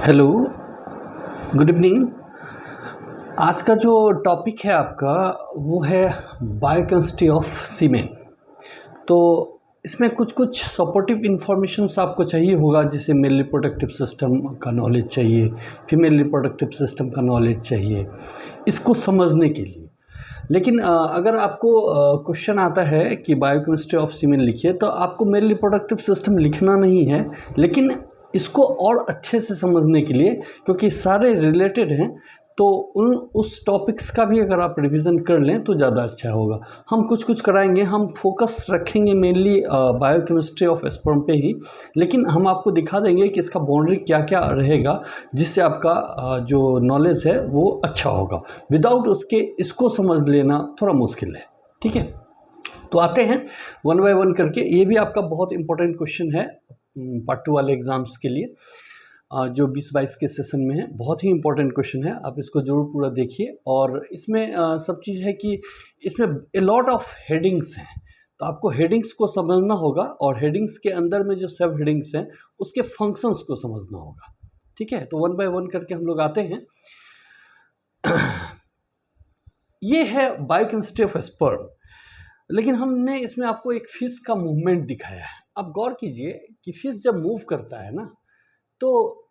Hello, good evening. आज का जो टॉपिक है आपका वो है बायोकेमिस्ट्री ऑफ सीमेन। तो इसमें कुछ कुछ सपोर्टिव इन्फॉर्मेशंस आपको चाहिए होगा, जैसे मेल रिप्रोडक्टिव सिस्टम का नॉलेज चाहिए, फीमेल रिप्रोडक्टिव सिस्टम का नॉलेज चाहिए इसको समझने के लिए। लेकिन अगर आपको क्वेश्चन आता है कि बायोकेमिस्ट्री ऑफ सीमेन लिखिए, तो आपको मेल रिप्रोडक्टिव सिस्टम लिखना नहीं है, लेकिन इसको और अच्छे से समझने के लिए, क्योंकि सारे रिलेटेड हैं, तो उस टॉपिक्स का भी अगर आप रिवीजन कर लें तो ज़्यादा अच्छा होगा। हम कुछ कुछ कराएंगे, हम फोकस रखेंगे मेनली बायोकेमिस्ट्री ऑफ स्पर्म पे ही, लेकिन हम आपको दिखा देंगे कि इसका बाउंड्री क्या क्या रहेगा, जिससे आपका जो नॉलेज है वो अच्छा होगा। विदाउट उसके इसको समझ लेना थोड़ा मुश्किल है। ठीक है, तो आते हैं वन बाय वन करके। ये भी आपका बहुत इंपॉर्टेंट क्वेश्चन है पार्ट 2 वाले एग्जाम्स के लिए, जो 20-22 के सेशन में है। बहुत ही इंपॉर्टेंट क्वेश्चन है, आप इसको जरूर पूरा देखिए। और इसमें सब चीज़ है कि इसमें ए लॉट ऑफ हेडिंग्स हैं, तो आपको हेडिंग्स को समझना होगा, और हेडिंग्स के अंदर में जो सब हेडिंग्स हैं उसके फंक्शंस को समझना होगा। ठीक है, तो वन बाय वन करके हम लोग आते हैं। ये है बायोकेमिस्ट्री ऑफ स्पर्म, लेकिन हमने इसमें आपको एक फिश का मूवमेंट दिखाया है। आप गौर कीजिए कि फिश जब मूव करता है ना, तो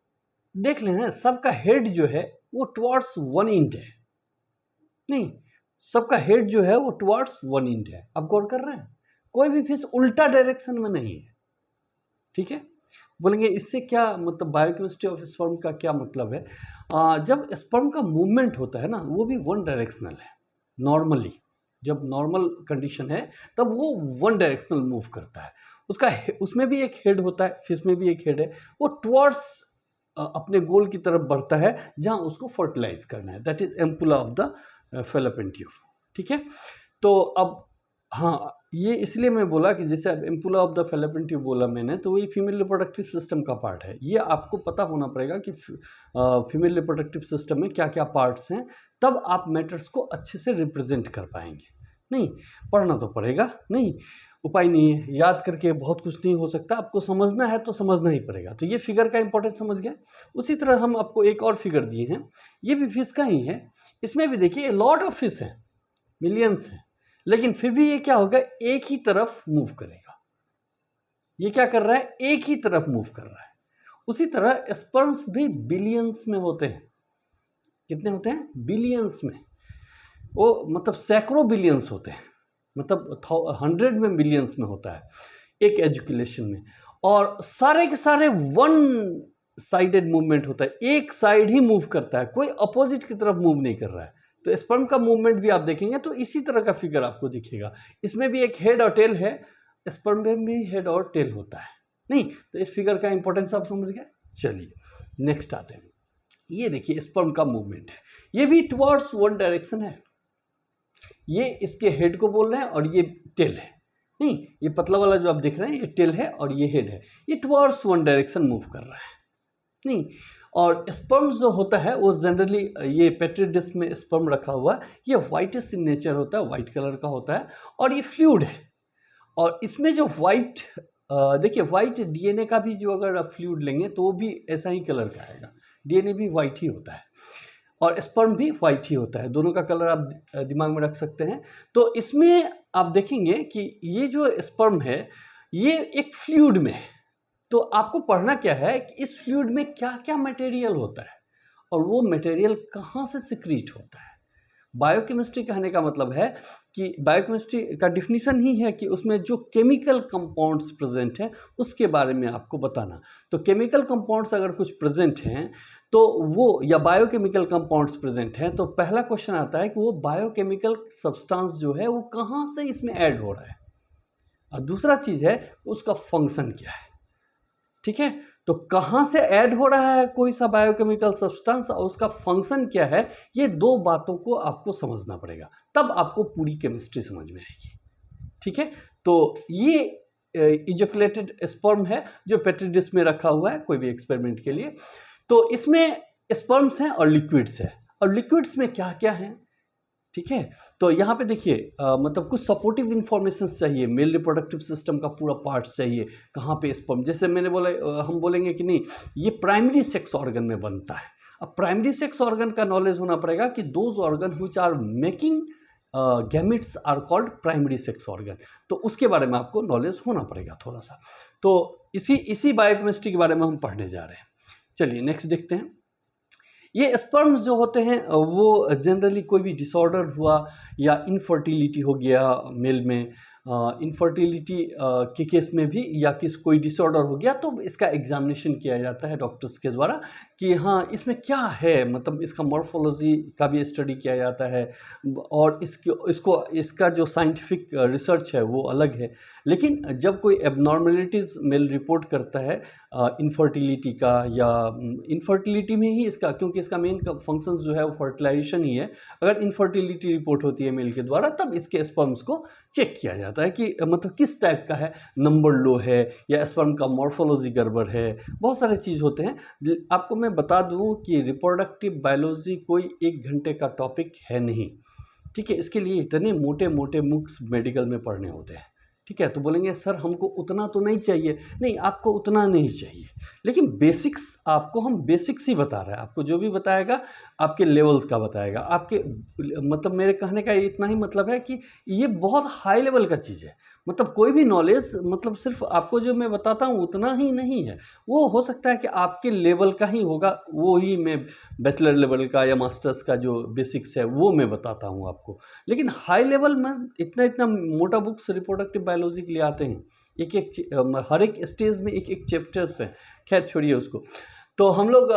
देख लेना सबका हेड जो है वो टुवर्ड्स वन इंड है। नहीं, सबका हेड जो है वो टुवर्ड्स वन इंड है। आप गौर कर रहे हैं, कोई भी फिश उल्टा डायरेक्शन में नहीं है। ठीक है, बोलेंगे इससे क्या मतलब, बायोकेमिस्ट्री ऑफ स्पर्म का क्या मतलब है? जब स्पर्म का मूवमेंट होता है ना, वो भी वन डायरेक्शनल है। नॉर्मली जब नॉर्मल कंडीशन है तब वो वन डायरेक्शनल मूव करता है। उसमें भी एक हेड होता है, फिश में भी एक हेड है। वो टुवर्ड्स अपने गोल की तरफ बढ़ता है जहां उसको फर्टिलाइज करना है, that is ampulla of the fallopian tube. ठीक है, तो अब हाँ, ये इसलिए मैं बोला कि जैसे अब ampulla of the fallopian tube बोला मैंने, तो ये फीमेल रिप्रोडक्टिव सिस्टम का पार्ट है। ये आपको पता होना पड़ेगा कि फीमेल रिप्रोडक्टिव सिस्टम में क्या क्या पार्ट्स हैं, तब आप मैटर्स को अच्छे से रिप्रेजेंट कर पाएंगे। नहीं पढ़ना तो पड़ेगा, नहीं उपाय नहीं है, याद करके बहुत कुछ नहीं हो सकता। आपको समझना है तो समझना ही पड़ेगा। तो ये फिगर का इंपॉर्टेंस समझ गया। उसी तरह हम आपको एक और फिगर दिए हैं, ये भी फिश का ही है। इसमें भी देखिए लॉट ऑफ फिश है, मिलियंस है, लेकिन फिर भी ये क्या होगा, एक ही तरफ मूव करेगा। ये क्या कर रहा है, एक ही तरफ मूव कर रहा है। उसी तरह स्पर्म्स भी बिलियंस में होते हैं। कितने होते हैं? बिलियंस में। वो मतलब सैकड़ों बिलियंस होते हैं, मतलब 100 में बिलियंस में होता है एक एजुकेशन में। और सारे के सारे वन साइडेड मूवमेंट होता है, एक साइड ही मूव करता है, कोई अपोजिट की तरफ मूव नहीं कर रहा है। तो स्पर्म का मूवमेंट भी आप देखेंगे तो इसी तरह का फिगर आपको दिखेगा। इसमें भी एक हेड और टेल है, स्पर्म में भी हेड और टेल होता है। नहीं, तो इस फिगर का इंपॉर्टेंस आप समझ गए। चलिए नेक्स्ट आते हैं। ये देखिए स्पर्म का मूवमेंट है, ये भी टुवर्ड्स वन डायरेक्शन है। ये इसके हेड को बोल रहे हैं और ये टेल है। नहीं, ये पतला वाला जो आप देख रहे हैं ये टेल है और ये हेड है। ये टुवर्ड्स वन डायरेक्शन मूव कर रहा है। नहीं, और स्पर्म जो होता है वो जनरली, ये पेट्री डिस्क में स्पर्म रखा हुआ है, ये वाइटिश इन नेचर होता है, वाइट कलर का होता है, और ये फ्लूइड है। और इसमें जो वाइट, देखिए वाइट डीएनए का भी जो अगर आप फ्लूइड लेंगे तो वो भी ऐसा ही कलर का आएगा। डीएनए भी वाइट ही होता है और स्पर्म भी वाइट ही होता है, दोनों का कलर आप दिमाग में रख सकते हैं। तो इसमें आप देखेंगे कि ये जो स्पर्म है ये एक फ्लूइड में है। तो आपको पढ़ना क्या है कि इस फ्लूइड में क्या क्या मटेरियल होता है और वो मटेरियल कहाँ से सिक्रीट होता है। बायोकेमिस्ट्री कहने का मतलब है कि बायोकेमिस्ट्री का डिफिनीशन ही है कि उसमें जो केमिकल कंपाउंड्स प्रेजेंट हैं उसके बारे में आपको बताना। तो केमिकल कंपाउंड्स अगर कुछ प्रेजेंट हैं तो वो, या बायोकेमिकल कंपाउंड्स प्रेजेंट हैं, तो पहला क्वेश्चन आता है कि वो बायोकेमिकल सब्सटेंस जो है वो कहाँ से इसमें ऐड हो रहा है, और दूसरा चीज़ है उसका फंक्शन क्या है। ठीक है, तो कहाँ से ऐड हो रहा है कोई सा बायोकेमिकल सब्सटेंस और उसका फंक्शन क्या है, ये दो बातों को आपको समझना पड़ेगा, तब आपको पूरी केमिस्ट्री समझ में आएगी। ठीक है, तो ये इजैकुलेटेड स्पर्म है जो पेट्री डिश में रखा हुआ है कोई भी एक्सपेरिमेंट के लिए। तो इसमें स्पर्म्स हैं और लिक्विड्स है, और लिक्विड्स में क्या क्या है, ठीक है। तो यहाँ पे देखिए मतलब कुछ सपोर्टिव इन्फॉर्मेशन चाहिए, मेल रिप्रोडक्टिव सिस्टम का पूरा पार्ट्स चाहिए, कहाँ पे स्पर्म, जैसे मैंने बोला हम बोलेंगे कि नहीं ये प्राइमरी सेक्स ऑर्गन में बनता है। अब प्राइमरी सेक्स ऑर्गन का नॉलेज होना पड़ेगा कि those organ which are making gametes are called primary sex organ, तो उसके बारे में आपको नॉलेज होना पड़ेगा थोड़ा सा। तो इसी बायोकेमिस्ट्री के बारे में हम पढ़ने जा रहे हैं। चलिए नेक्स्ट देखते हैं। ये स्पर्म्स जो होते हैं वो जनरली कोई भी डिसऑर्डर हुआ या इनफर्टिलिटी हो गया मेल में, इनफर्टिलिटी के केस में भी या कोई डिसऑर्डर हो गया तो इसका एग्जामिनेशन किया जाता है डॉक्टर्स के द्वारा कि हाँ इसमें क्या है, मतलब इसका मॉर्फोलॉजी का भी स्टडी किया जाता है और इसका जो साइंटिफिक रिसर्च है वो अलग है। लेकिन जब कोई एबनॉर्मेलिटीज़ मेल रिपोर्ट करता है इनफर्टिलिटी का या इनफर्टिलिटी में ही इसका, क्योंकि इसका मेन फंक्शन जो है वो फर्टिलाइजेशन ही है, अगर इनफर्टिलिटी रिपोर्ट होती है मेल के द्वारा तब इसके स्पर्म्स को चेक किया जाता है कि मतलब किस टाइप का है, नंबर लो है या स्पर्म का मॉर्फोलॉजी गड़बड़ है, बहुत सारे चीज़ होते हैं। आपको मैं बता दूं कि रिप्रोडक्टिव बायोलॉजी कोई 1 घंटे का टॉपिक है नहीं, ठीक है। इसके लिए इतने मोटे मोटे बुक्स मेडिकल में पढ़ने होते हैं, ठीक है। तो बोलेंगे सर हमको उतना तो नहीं चाहिए, नहीं आपको उतना नहीं चाहिए, लेकिन बेसिक्स आपको हम बेसिक्स ही बता रहे हैं। आपको जो भी बताएगा आपके लेवल्स का बताएगा, आपके मतलब मेरे कहने का इतना ही मतलब है कि ये बहुत हाई लेवल का चीज़ है। मतलब कोई भी नॉलेज मतलब सिर्फ आपको जो मैं बताता हूँ उतना ही नहीं है, वो हो सकता है कि आपके लेवल का ही होगा, वो ही मैं बैचलर लेवल का या मास्टर्स का जो बेसिक्स है वो मैं बताता हूँ आपको। लेकिन हाई लेवल में इतना इतना मोटा बुक्स रिप्रोडक्टिव बायोलॉजी के लिए आते हैं, हर एक स्टेज में एक एक चैप्टर्स हैं। खैर छोड़िए उसको। तो हम लोग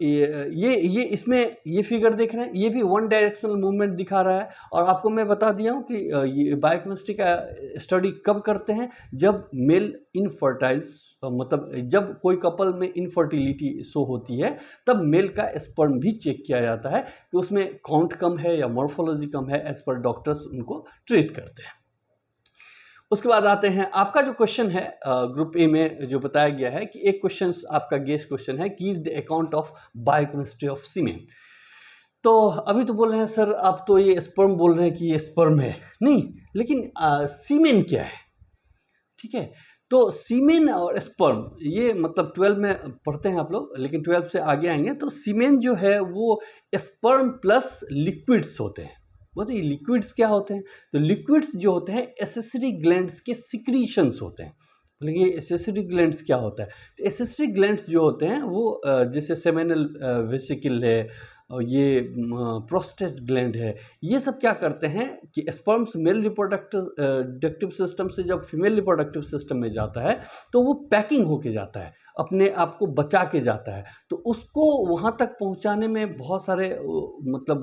ये इसमें ये फिगर देख रहे हैं, ये भी वन डायरेक्शनल मूवमेंट दिखा रहा है। और आपको मैं बता दिया हूँ कि ये बायोकेमिस्ट्री का स्टडी कब करते हैं, जब मेल इनफर्टाइल्स मतलब जब कोई कपल में इनफर्टिलिटी शो होती है तब मेल का स्पर्म भी चेक किया जाता है कि उसमें काउंट कम है या मॉर्फोलॉजी कम है, एज पर डॉक्टर्स उनको ट्रीट करते हैं। उसके बाद आते हैं आपका जो क्वेश्चन है ग्रुप ए में जो बताया गया है कि एक क्वेश्चन आपका गेस्ट क्वेश्चन है, give the account of biochemistry of semen. तो अभी तो बोल रहे हैं सर आप तो ये स्पर्म बोल रहे हैं कि ये स्पर्म है, नहीं लेकिन सीमेन क्या है, ठीक है। तो सीमेन और स्पर्म ये मतलब 12 में पढ़ते हैं आप लोग, लेकिन 12 से आगे आएंगे। तो सीमेन जो है वो स्पर्म प्लस लिक्विड्स होते हैं। बोलते ये लिक्विड्स क्या होते हैं, तो लिक्विड्स जो होते हैं एसेसरी ग्लैंड्स के सिक्रीशंस होते हैं। लेकिन ये एसेसरी ग्लैंड्स क्या होता है, तो एसेसरी ग्लैंड्स जो होते हैं वो जैसे सेमिनल वेसिकल है और ये प्रोस्टेट ग्लैंड है, ये सब क्या करते हैं कि स्पर्म्स मेल रिप्रोडक्टिव सिस्टम से जब फीमेल रिप्रोडक्टिव सिस्टम में जाता है तो वो पैकिंग होके जाता है, अपने आप को बचा के जाता है। तो उसको वहाँ तक पहुँचाने में बहुत सारे मतलब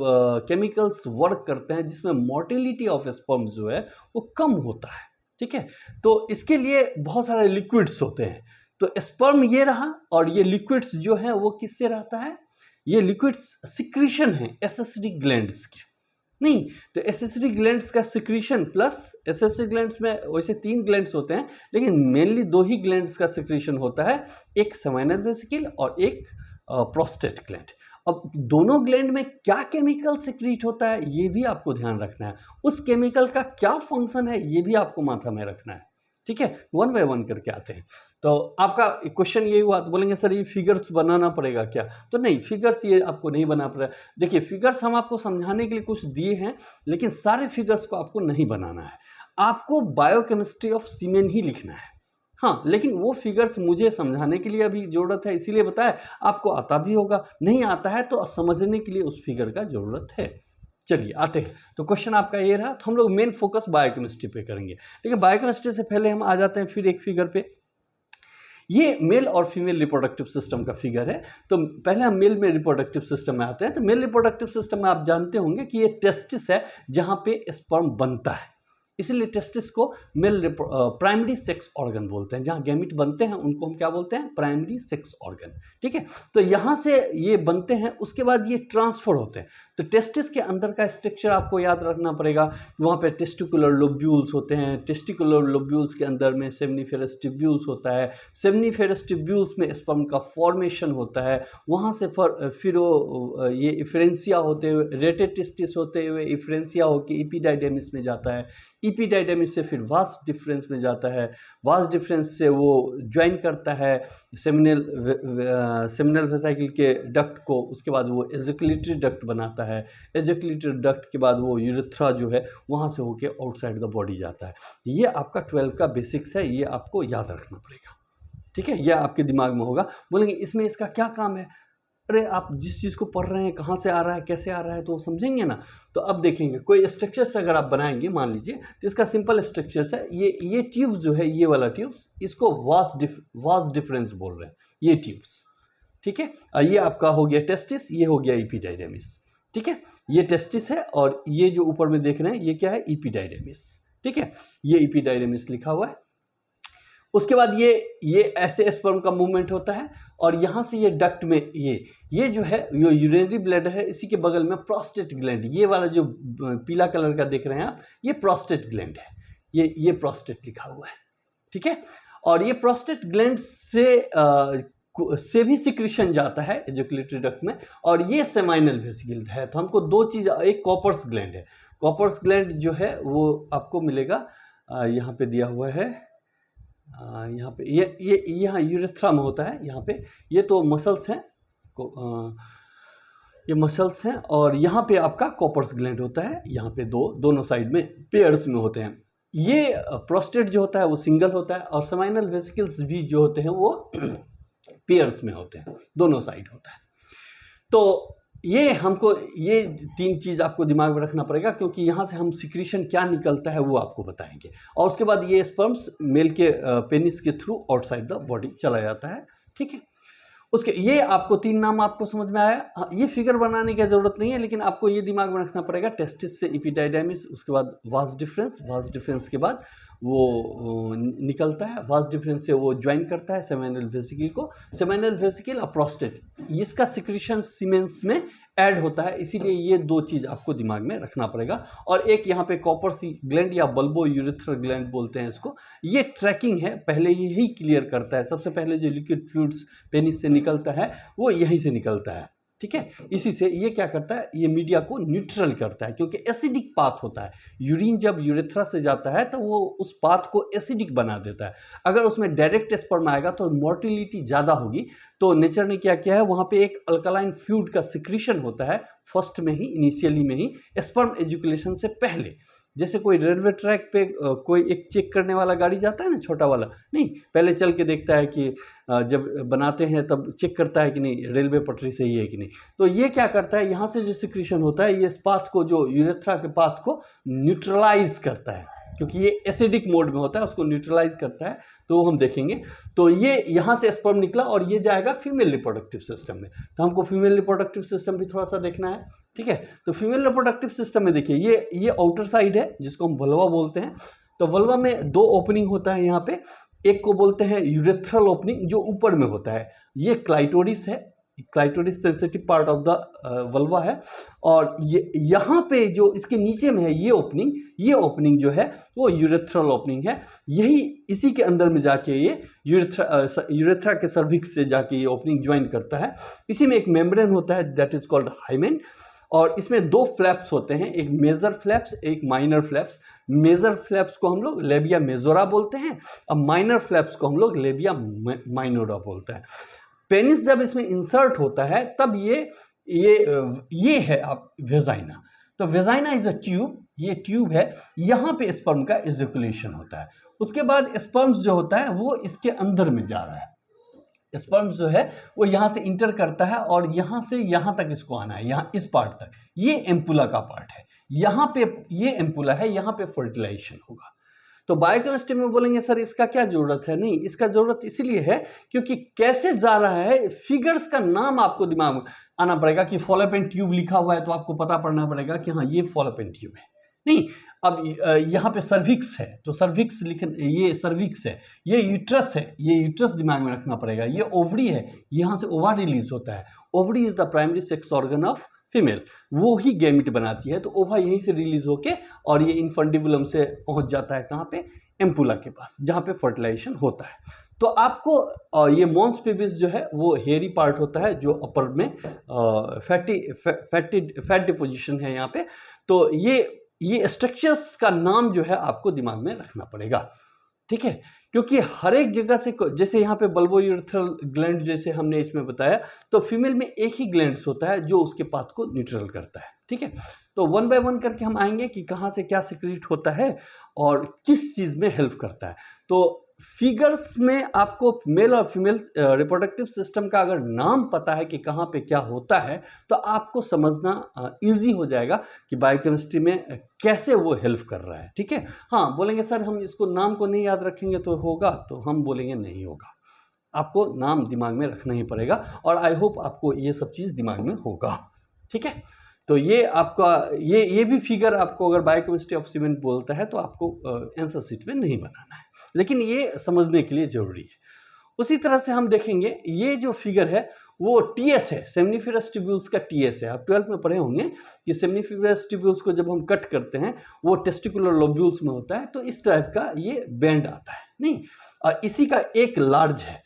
केमिकल्स वर्क करते हैं जिसमें मोर्टेलिटी ऑफ स्पर्म्स जो है वो कम होता है, ठीक है। तो इसके लिए बहुत सारे लिक्विड्स होते हैं। तो स्पर्म ये रहा और ये लिक्विड्स जो है वो किससे रहता है, ये लिक्विड्स सिक्रीशन है एसेसरी ग्लैंड्स के, नहीं तो एसेसरी ग्लैंड्स का सिक्रीशन प्लस एसेसरी ग्लैंड्स में वैसे 3 ग्लैंड्स होते हैं लेकिन मेनली 2 ही ग्लैंड्स का सिक्रीशन होता है, एक सेमिनल वेसिकल और एक प्रोस्टेट ग्लैंड। अब दोनों ग्लैंड में क्या केमिकल सिक्रीट होता है ये भी आपको ध्यान रखना है, उस केमिकल का क्या फंक्शन है ये भी आपको माथा में रखना है, ठीक है। 1 बाय 1 करके आते हैं। तो आपका क्वेश्चन यही हुआ तो बोलेंगे सर ये फिगर्स बनाना पड़ेगा क्या, तो नहीं फिगर्स ये आपको नहीं बनाना पड़ेगा। देखिए फिगर्स हम आपको समझाने के लिए कुछ दिए हैं लेकिन सारे फिगर्स को आपको नहीं बनाना है, आपको बायोकेमिस्ट्री ऑफ सीमेन ही लिखना है। हाँ लेकिन वो फिगर्स मुझे समझाने के लिए अभी ज़रूरत है इसीलिए बताया, आपको आता भी होगा, नहीं आता है तो समझने के लिए उस फिगर का ज़रूरत है। चलिए आते हैं। तो क्वेश्चन आपका ये रहा, तो हम लोग मेन फोकस बायोकेमिस्ट्री पे करेंगे। लेकिन बायोकेमिस्ट्री से पहले हम आ जाते हैं फिर एक फिगर पे। ये मेल और फीमेल रिप्रोडक्टिव सिस्टम का फिगर है। तो पहले हम मेल में रिप्रोडक्टिव सिस्टम में आते हैं। तो मेल रिप्रोडक्टिव सिस्टम में आप जानते होंगे कि ये टेस्टिस है जहाँ पे स्पर्म बनता है, इसीलिए टेस्टिस को मेल प्राइमरी सेक्स ऑर्गन बोलते हैं। जहाँ गैमिट बनते हैं उनको हम क्या बोलते हैं, प्राइमरी सेक्स ऑर्गन, ठीक है। तो यहाँ से ये बनते हैं, उसके बाद ये ट्रांसफर होते हैं। तो टेस्टिस के अंदर का स्ट्रक्चर आपको याद रखना पड़ेगा। वहाँ पे टेस्टिकुलर लोब्यूल्स होते हैं, टेस्टिकुलर लोब्यूल्स के अंदर में सेमिनिफेरस ट्यूब्यूल्स होता है, सेमिनिफेरस ट्यूब्यूल्स में स्पर्म का फॉर्मेशन होता है, वहाँ से फिर वो ये इफ्रेंसिया होते हुए रेटेड टेस्टिस होते हुए इफ्रेंसिया होकर इपीडाइडेमिस में जाता है, इपीडाइडेमिस से फिर वास डिफरेंस में जाता है, वास डिफरेंस से वो ज्वाइन करता है सेमिनल वेसिकल के डक्ट को, उसके बाद वो एजैकुलेटरी डक्ट बनाता है, एजैकुलेटरी डक्ट के बाद वो यूरेथ्रा जो है वहाँ से होके आउटसाइड द बॉडी जाता है। ये आपका 12 का बेसिक्स है, ये आपको याद रखना पड़ेगा, ठीक है, यह आपके दिमाग में होगा। बोलेंगे इसमें इसका क्या काम है? अरे आप जिस चीज़ को पढ़ रहे हैं कहाँ से आ रहा है, कैसे आ रहा है, तो वो समझेंगे ना। तो अब देखेंगे कोई स्ट्रक्चर्स अगर आप बनाएंगे, मान लीजिए तो इसका सिंपल स्ट्रक्चर्स है, ये ट्यूब जो है, ये वाला ट्यूब्स, इसको वास डिफरेंस बोल रहे हैं, ये ट्यूब्स, ठीक है। ये आपका हो गया टेस्टिस, ये हो गया इपीडाइडेमिस, ठीक है। ये टेस्टिस है और ये जो ऊपर में देख रहे हैं ये क्या है, इपीडाइडेमिस, ठीक है, ये इपीडाइडेमिस लिखा हुआ है। उसके बाद ये ऐसे स्पर्म का मूवमेंट होता है और यहाँ से ये डक्ट में ये जो है ये यूरिनरी ब्लैडर है, इसी के बगल में प्रोस्टेट ग्लैंड, ये वाला जो पीला कलर का देख रहे हैं आप, ये प्रोस्टेट ग्लैंड है, ये प्रोस्टेट लिखा हुआ है, ठीक है। और ये प्रोस्टेट ग्लैंड से भी सिक्रीशन जाता है एजैकुलेटरी डक्ट में, और ये सेमाइनल वेसिकल है। तो हमको दो चीज़, एक कॉपर्स ग्लैंड है, कॉपर्स ग्लैंड जो है वो आपको मिलेगा, यहाँ पे दिया हुआ है, यहाँ पे ये यहाँ यूरेथ्रा में होता है, यहाँ पे ये तो मसल्स हैं, ये मसल्स हैं, और यहाँ पे आपका कॉपर्स ग्लैंड होता है, यहाँ पे दोनों साइड में पेयर्स में होते हैं। ये प्रोस्टेट जो होता है वो सिंगल होता है, और सेमाइनल वेसिकल्स भी जो होते हैं वो पेयर्स में होते हैं, दोनों साइड होता है। तो ये हमको ये तीन चीज़ आपको दिमाग में रखना पड़ेगा, क्योंकि यहाँ से हम सिक्रीशन क्या निकलता है वो आपको बताएंगे, और उसके बाद ये स्पर्म्स मेल के पेनिस के थ्रू आउटसाइड द बॉडी चला जाता है, ठीक है। उसके ये आपको तीन नाम आपको समझ में आया। ये फिगर बनाने की ज़रूरत नहीं है, लेकिन आपको ये दिमाग में रखना पड़ेगा, टेस्टिस से इपीडाइडेमिस, उसके बाद वास डिफरेंस के बाद वो निकलता है, वास डिफरेंस से वो ज्वाइन करता है सेमिनल वेसिकल को, सेमिनल वेसिकल और प्रोस्टेट, इसका सिक्रीशन सीमेंस में ऐड होता है, इसीलिए ये दो चीज़ आपको दिमाग में रखना पड़ेगा। और एक यहाँ पे कॉपर ग्लैंड या बल्बो यूरेथ्रल ग्लैंड बोलते हैं इसको, ये ट्रैकिंग है, पहले यही क्लियर करता है, सबसे पहले जो लिक्विड फ्लूइड्स पेनिस से निकलता है वो यहीं से निकलता है, ठीक है। इसी से ये क्या करता है, ये मीडिया को न्यूट्रल करता है, क्योंकि एसिडिक पाथ होता है, यूरिन जब यूरेथ्रा से जाता है तो वो उस पाथ को एसिडिक बना देता है। अगर उसमें डायरेक्ट स्पर्म आएगा तो मोर्टिलिटी ज़्यादा होगी, तो नेचर ने क्या किया है, वहाँ पे एक अल्कलाइन फ्लूइड का सिक्रीशन होता है फर्स्ट में ही, इनिशियली में ही, स्पर्म एजुकुलेशन से पहले। जैसे कोई रेलवे ट्रैक पे कोई एक चेक करने वाला गाड़ी जाता है ना, छोटा वाला, नहीं, पहले चल के देखता है कि जब बनाते हैं तब चेक करता है कि नहीं रेलवे पटरी सही है कि नहीं। तो ये क्या करता है, यहाँ से जो सिक्रीशन होता है ये इस पाथ को, जो यूरेथ्रा के पाथ को न्यूट्रलाइज करता है, क्योंकि ये एसिडिक मोड में होता है, उसको न्यूट्रलाइज करता है, तो हम देखेंगे। तो ये यहाँ से स्पर्म निकला और ये जाएगा फीमेल रिप्रोडक्टिव सिस्टम में, तो हमको फीमेल रिप्रोडक्टिव सिस्टम भी थोड़ा सा देखना है, ठीक है। तो फीमेल रिप्रोडक्टिव सिस्टम में देखिए ये आउटर साइड है जिसको हम वल्वा बोलते हैं। तो वल्वा में दो ओपनिंग होता है यहाँ पे, एक को बोलते हैं यूरेथ्रल ओपनिंग जो ऊपर में होता है, ये क्लाइटोरिस है, clitoris sensitive part of the vulva है, और ये यहाँ पे जो इसके नीचे में है ये ओपनिंग जो है वो यूरेथ्रल ओपनिंग है, यही इसी के अंदर में जाके ये यूरेथ्रा के सर्विक्स से जाके ये ओपनिंग ज्वाइन करता है। इसी में एक मेम्ब्रेन होता है दैट इज कॉल्ड हाइमेन, और इसमें दो फ्लैप्स होते हैं, एक मेजर फ्लैप्स, एक माइनर फ्लैप्स। मेजर फ्लैप्स को हम लोग लेबिया मेजोरा बोलते हैं, और माइनर फ्लैप्स को हम लोग लेबिया माइनोरा बोलते हैं। पेनिस जब इसमें इंसर्ट होता है तब ये है आप वेजाइना। तो वेजाइना इज अ ट्यूब, ये ट्यूब है, यहाँ पे स्पर्म का इजैकुलेशन होता है। उसके बाद स्पर्म्स जो होता है वो इसके अंदर में जा रहा है, स्पर्म्स जो है वो यहाँ से इंटर करता है और यहाँ से यहाँ तक इसको आना है, यहाँ इस पार्ट तक, ये एम्पुला का पार्ट है, यहाँ पे ये एम्पुला है, यहाँ पे फर्टिलाइजेशन होगा। तो बायोकेमिस्ट्री में बोलेंगे सर इसका क्या जरूरत है, नहीं, इसका जरूरत इसलिए है क्योंकि कैसे जा रहा है, फिगर्स का नाम आपको दिमाग में आना पड़ेगा कि फॉलोपियन ट्यूब लिखा हुआ है तो आपको पता पड़ना पड़ेगा कि हाँ ये फॉलोपियन ट्यूब है, नहीं। अब यहाँ पे सर्विक्स है तो सर्विक्स ये सर्विक्स है, ये यूट्रस है, ये यूट्रस दिमाग में रखना पड़ेगा, ये ओवरी है, यहाँ से ओवा रिलीज होता है। Ovary is the primary sex organ of female, वो ही गैमेट बनाती है। तो ओवा यहीं से रिलीज होके और ये इन्फंडिबुलम से पहुंच जाता है कहाँ पे, एम्पुला के पास, जहाँ पे फर्टिलाइजेशन होता है। तो आपको ये मॉन्स पेबिस जो है वो हेयरी पार्ट होता है, जो अपर में फैट डिपोजिशन है यहाँ पे। तो ये स्ट्रक्चर्स का नाम जो है आपको दिमाग में रखना पड़ेगा, ठीक है, क्योंकि हर एक जगह से, जैसे यहाँ पे बल्बोयूरेथ्रल ग्लैंड जैसे हमने इसमें बताया, तो फीमेल में एक ही ग्लैंड्स होता है जो उसके पाथ को न्यूट्रल करता है, ठीक है। तो वन बाय वन करके हम आएंगे कि कहाँ से क्या सीक्रेट होता है और किस चीज़ में हेल्प करता है। तो फिगर्स में आपको मेल और फीमेल रिप्रोडक्टिव सिस्टम का अगर नाम पता है कि कहाँ पे क्या होता है, तो आपको समझना इजी हो जाएगा कि बायोकेमिस्ट्री में कैसे वो हेल्प कर रहा है, ठीक है। हाँ, बोलेंगे सर हम इसको नाम को नहीं याद रखेंगे तो होगा, तो हम बोलेंगे नहीं होगा, आपको नाम दिमाग में रखना ही पड़ेगा। और आई होप आपको ये सब चीज़ दिमाग में होगा, ठीक है। तो ये आपका ये भी फिगर आपको अगर बायोकेमिस्ट्री ऑफ सीमेंट बोलता है तो आपको आंसर शीट में नहीं बनाना है, लेकिन ये समझने के लिए जरूरी है। उसी तरह से हम देखेंगे ये जो फिगर है वो टीएस है, सेमनीफेरस ट्यूब्यूल्स का टीएस है। आप 12th में पढ़े होंगे कि सेमनीफेरस ट्यूब्यूल्स को जब हम कट करते हैं वो टेस्टिकुलर लोब्यूल्स में होता है, तो इस टाइप का ये बैंड आता है, नहीं इसी का एक लार्ज है,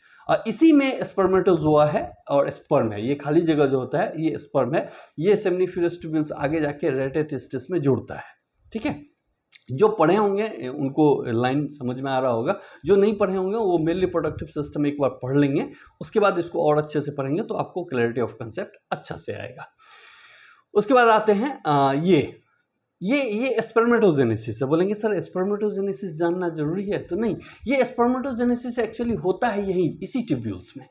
इसी में स्पर्मेटोजोआ है और स्पर्म है। ये खाली जगह जो होता है ये स्पर्म है। ये सेमनीफेरस ट्यूब्यूल्स आगे जाके रेटेटिस्टिस में जुड़ता है, ठीक है। जो पढ़े होंगे उनको लाइन समझ में आ रहा होगा, जो नहीं पढ़े होंगे वो मेल रिप्रोडक्टिव सिस्टम एक बार पढ़ लेंगे, उसके बाद इसको और अच्छे से पढ़ेंगे तो आपको क्लैरिटी ऑफ कंसेप्ट अच्छा से आएगा। उसके बाद आते हैं ये स्पर्मेटोजेनेसिस है। बोलेंगे सर स्पर्मेटोजेनेसिस जानना जरूरी है, तो नहीं, ये स्पर्मेटोजेनेसिस एक्चुअली होता है यही इसी ट्यूब्यूल्स में,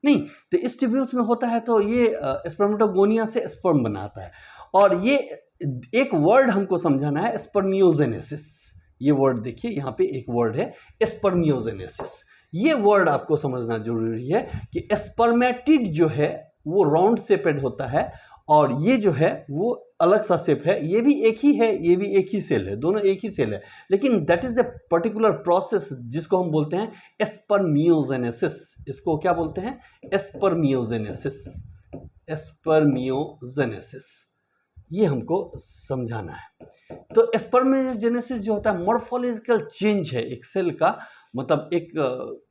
नहीं तो इस ट्यूब्यूल्स में होता है। तो ये स्पर्मेटोगोनिया से स्पर्म बनाता है, और ये एक वर्ड हमको समझाना है, स्पर्मियोजेनेसिस। ये वर्ड देखिए यहाँ पे एक वर्ड है स्पर्मियोजेनेसिस। ये वर्ड आपको समझना जरूरी है कि स्पर्मेटिड जो है वो राउंड शेपेड होता है, और ये जो है वो अलग सा शेप है। ये भी एक ही है, ये भी एक ही सेल है, दोनों एक ही सेल है, लेकिन that is a particular process जिसको हम बोलते हैं स्पर्मियोजेनेसिस। इसको क्या बोलते हैं? स्पर्मियोजेनेसिस। स्पर्मियोजेनेसिस ये हमको समझाना है। तो स्पर्मियोजेनेसिस जो होता है मॉर्फोलॉजिकल चेंज है एक सेल का, मतलब एक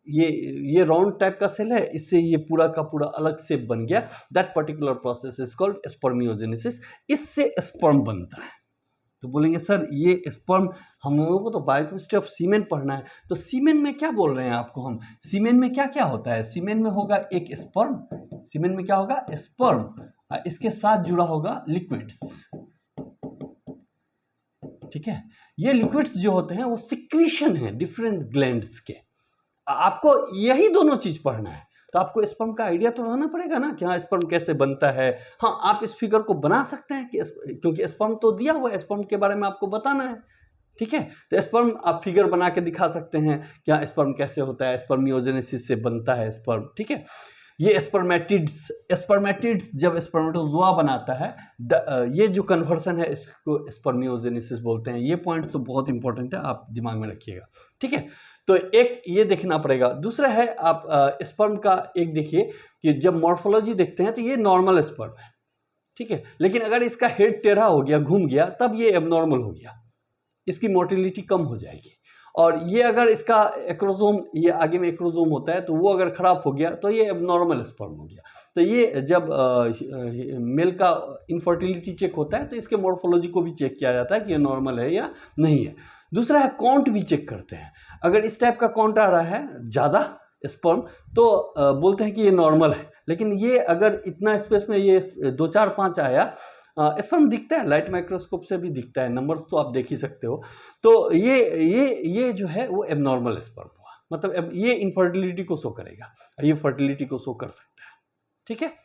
ये राउंड टाइप का सेल है, इससे ये पूरा का पूरा अलग शेप बन गया। That particular process is called spermiogenesis. इससे स्पर्म बनता है। तो बोलेंगे सर ये स्पर्म, हम लोगों को तो बायोकेमिस्ट्री ऑफ सीमेन पढ़ना है, तो सीमेन में क्या बोल रहे हैं आपको हम? सीमेन में क्या क्या होता है? सीमेन में होगा एक स्पर्म, सीमेन में क्या होगा? स्पर्म, इसके साथ जुड़ा होगा लिक्विड्स, ठीक है। ये लिक्विड्स जो होते हैं वो सिक्रीशन है डिफरेंट ग्लैंड्स के। आपको यही दोनों चीज पढ़ना है, तो आपको स्पर्म का आइडिया तो रहना पड़ेगा ना कि हाँ स्पर्म कैसे बनता है। हाँ, आप इस फिगर को बना सकते हैं कि क्योंकि स्पर्म तो दिया हुआ है, स्पर्म के बारे में आपको बताना है, ठीक है। तो स्पर्म आप फिगर बना के दिखा सकते हैं क्या स्पर्म कैसे होता है, स्पर्मियोजेनेसिस से बनता है स्पर्म, ठीक है। ये स्पर्मेटिड्स जब स्पर्मेटोजोआ बनाता है, ये जो कन्वर्सन है इसको स्पर्मियोजेनेसिस बोलते हैं। ये पॉइंट्स तो बहुत इंपॉर्टेंट है, आप दिमाग में रखिएगा, ठीक है। तो एक ये देखना पड़ेगा। दूसरा है आप स्पर्म का एक देखिए कि जब मॉर्फोलॉजी देखते हैं तो ये नॉर्मल स्पर्म है, ठीक है, लेकिन अगर इसका हेड टेढ़ा हो गया, घूम गया, तब ये एबनॉर्मल हो गया, इसकी मोटिलिटी कम हो जाएगी। और ये अगर इसका एक्रोसोम, ये आगे में एक्रोसोम होता है, तो वो अगर खराब हो गया तो ये एबनॉर्मल स्पर्म हो गया। तो ये जब मेल का इनफर्टिलिटी चेक होता है तो इसके मॉर्फोलॉजी को भी चेक किया जाता है कि ये नॉर्मल है या नहीं है। दूसरा है काउंट भी चेक करते हैं। अगर इस टाइप का काउंट आ रहा है ज़्यादा स्पर्म, तो बोलते हैं कि ये नॉर्मल है। लेकिन ये अगर इतना स्पेस में ये 2 4 5 आया, स्पर्म दिखता है, लाइट माइक्रोस्कोप से भी दिखता है, नंबर्स तो आप देख ही सकते हो। तो ये जो है वो एबनॉर्मल स्पर्म हुआ, मतलब ये इनफर्टिलिटी को शो करेगा, ये फर्टिलिटी को शो कर सकता है, ठीक है।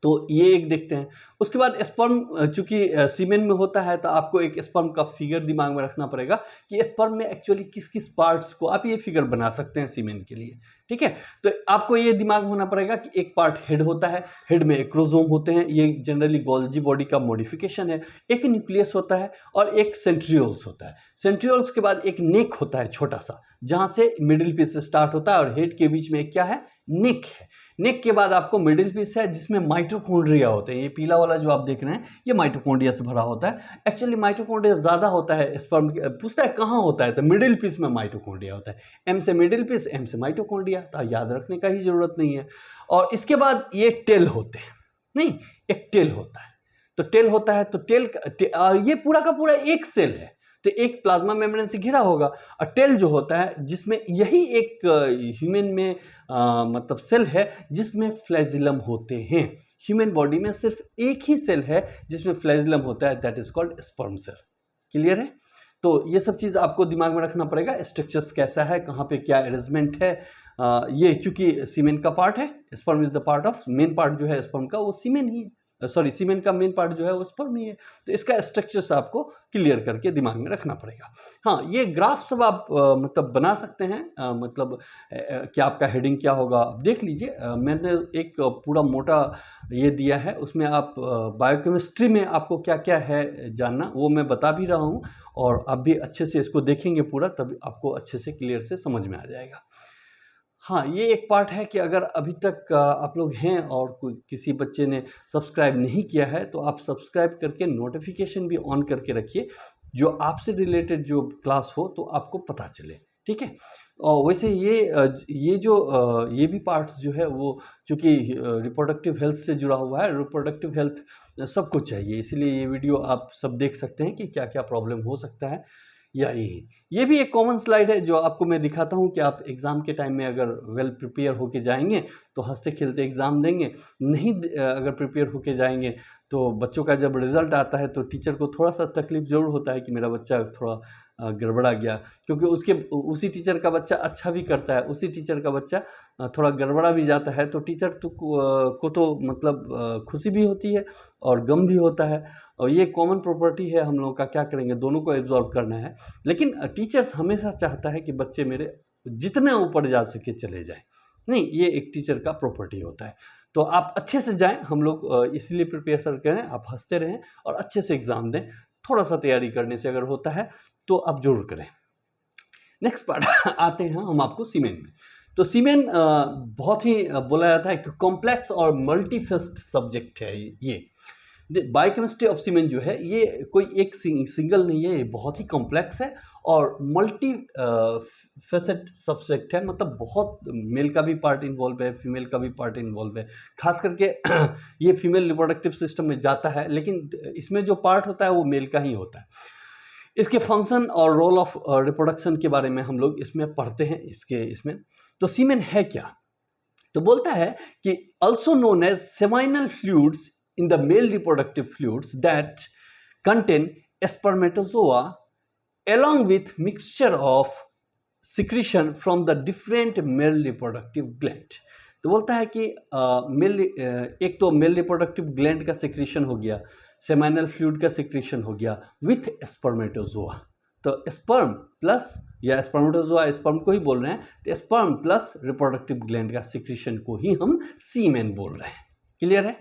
तो ये एक देखते हैं। उसके बाद स्पर्म चूंकि सीमेन में होता है, तो आपको एक स्पर्म का फिगर दिमाग में रखना पड़ेगा कि स्पर्म में एक्चुअली किस किस पार्ट्स को आप ये फिगर बना सकते हैं सीमेन के लिए, ठीक है। तो आपको ये दिमाग में होना पड़ेगा कि एक पार्ट हेड होता है, हेड में एक्रोसोम होते हैं, ये जनरली गोल्जी बॉडी का मॉडिफिकेशन है। एक न्यूक्लियस होता है और एक सेंट्रियोल्स होता है। सेंट्रियोल्स के बाद एक नेक होता है छोटा सा, जहाँ से मिडिल पीस स्टार्ट होता है, और हेड के बीच में एक क्या है? नेक है। नेक के बाद आपको मिडिल पीस है जिसमें माइटोकॉन्ड्रिया होते हैं। ये पीला वाला जो आप देख रहे हैं ये माइटोकॉन्ड्रिया से भरा होता है। एक्चुअली माइटोकॉन्ड्रिया ज़्यादा होता है स्पर्म। पूछता है कहाँ होता है, तो मिडिल पीस में माइटोकॉन्ड्रिया होता है। एम से मिडिल पीस, एम से माइटोकॉन्ड्रिया, तो याद रखने का ही ज़रूरत नहीं है। और इसके बाद ये टेल होते हैं, नहीं एक टेल होता है। तो टेल होता है तो ये पूरा का पूरा एक सेल है, तो एक प्लाज्मा मेम्ब्रेन से घिरा होगा। और टेल जो होता है जिसमें यही एक ह्यूमन में मतलब सेल है जिसमें फ्लैजिलम होते हैं। ह्यूमन बॉडी में सिर्फ एक ही सेल है जिसमें फ्लैजिलम होता है, that is called sperm cell. Clear है? तो ये सब चीज़ आपको दिमाग में रखना पड़ेगा। स्ट्रक्चर्स कैसा है, कहाँ पे क्या अरेंजमेंट है। ये चूंकि सीमेन का पार्ट है, sperm is the part of, main part जो है स्पर्म का वो सीमेन ही है, सॉरी सीमेन का मेन पार्ट जो है वो स्पर्म ही है। तो इसका स्ट्रक्चर्स आपको क्लियर करके दिमाग में रखना पड़ेगा। हाँ, ये ग्राफ सब आप मतलब बना सकते हैं। मतलब कि आपका हेडिंग क्या होगा आप देख लीजिए। मैंने एक पूरा मोटा ये दिया है, उसमें आप बायोकेमिस्ट्री में आपको क्या क्या है जानना वो मैं बता भी रहा हूँ, और आप भी अच्छे से इसको देखेंगे पूरा, तभी आपको अच्छे से क्लियर से समझ में आ जाएगा। हाँ, ये एक पार्ट है कि अगर अभी तक आप लोग हैं और कोई किसी बच्चे ने सब्सक्राइब नहीं किया है तो आप सब्सक्राइब करके नोटिफिकेशन भी ऑन करके रखिए, जो आपसे रिलेटेड जो क्लास हो तो आपको पता चले। ठीक है? और वैसे ये भी पार्ट्स जो है वो चूँकि रिप्रोडक्टिव हेल्थ से जुड़ा हुआ है, रिप्रोडक्टिव हेल्थ सबको चाहिए, इसीलिए ये वीडियो आप सब देख सकते हैं कि क्या क्या प्रॉब्लम हो सकता है या ये भी एक कॉमन स्लाइड है जो आपको मैं दिखाता हूँ कि आप एग्ज़ाम के टाइम में अगर वेल प्रिपेयर होके जाएंगे तो हंसते खेलते एग्ज़ाम देंगे। नहीं अगर प्रिपेयर होके जाएंगे तो बच्चों का जब रिज़ल्ट आता है तो टीचर को थोड़ा सा तकलीफ ज़रूर होता है कि मेरा बच्चा थोड़ा गड़बड़ा गया, क्योंकि उसी टीचर का बच्चा अच्छा भी करता है, उसी टीचर का बच्चा थोड़ा गड़बड़ा भी जाता है, तो टीचर को तो मतलब खुशी भी होती है और गम भी होता है। और ये कॉमन प्रॉपर्टी है हम लोगों का, क्या करेंगे, दोनों को एब्जॉर्ब करना है। लेकिन टीचर्स हमेशा चाहता है कि बच्चे मेरे जितने ऊपर जा सके चले जाएं। नहीं, ये एक टीचर का प्रॉपर्टी होता है। तो आप अच्छे से जाएं, हम लोग इसलिए प्रिपेयर करें, आप हंसते रहें और अच्छे से एग्ज़ाम दें। थोड़ा सा तैयारी करने से अगर होता है तो आप जरूर करें। नेक्स्ट पार्ट आते हैं हम आपको सीमेन में। तो सीमेन बहुत ही बोला जाता है कि कॉम्प्लेक्स और मल्टीफेस्ट सब्जेक्ट है। ये बायोकेमिस्ट्री ऑफ सीमेन जो है ये कोई एक सिंगल नहीं है, ये बहुत ही कॉम्प्लेक्स है और मल्टी फेसेट सब्जेक्ट है। मतलब बहुत मेल का भी पार्ट इन्वॉल्व है, फीमेल का भी पार्ट इन्वॉल्व है। खास करके ये फीमेल रिप्रोडक्टिव सिस्टम में जाता है, लेकिन इसमें जो पार्ट होता है वो मेल का ही होता है। इसके फंक्शन और रोल ऑफ रिप्रोडक्शन के बारे में हम लोग इसमें पढ़ते हैं। इसमें तो सीमेन है क्या, तो बोलता है कि also known as seminal fluids in the male reproductive fluids that contain spermatozoa along with mixture of secretion from the different male reproductive gland। तो बोलता है कि एक तो मेल रिप्रोडक्टिव ग्लैंड का सिक्रीशन हो गया, सेमाइनल फ्लूइड का सिक्रीशन हो गया विथ स्पर्मेटोजोआ। तो स्पर्म प्लस या स्पर्मेटोजोआ स्पर्म को ही बोल रहे हैं, तो स्पर्म प्लस रिप्रोडक्टिव ग्लैंड का सिक्रीशन को ही हम सीमेन बोल रहे हैं। क्लियर है?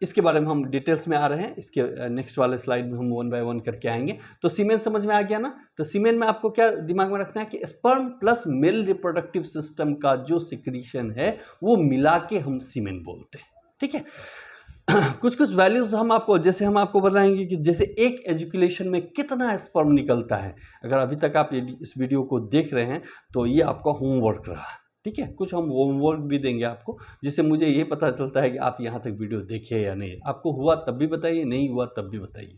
इसके बारे में हम डिटेल्स में आ रहे हैं, इसके नेक्स्ट वाले स्लाइड में हम वन बाय वन करके आएंगे। तो सीमेन समझ में आ गया ना? तो सीमेन में आपको क्या दिमाग में रखना है कि sperm plus male reproductive system का जो सिक्रीशन है वो मिला के हम सीमेन बोलते हैं। ठीक है? कुछ कुछ वैल्यूज हम आपको बताएंगे कि जैसे एक एजुकेशन में कितना स्पर्म निकलता है। अगर अभी तक आप इस वीडियो को देख रहे हैं तो ये आपका होमवर्क रहा। ठीक है? कुछ हम होमवर्क भी देंगे आपको, जिससे मुझे ये पता चलता है कि आप यहाँ तक वीडियो देखे या नहीं। आपको हुआ तब भी बताइए, नहीं हुआ तब भी बताइए।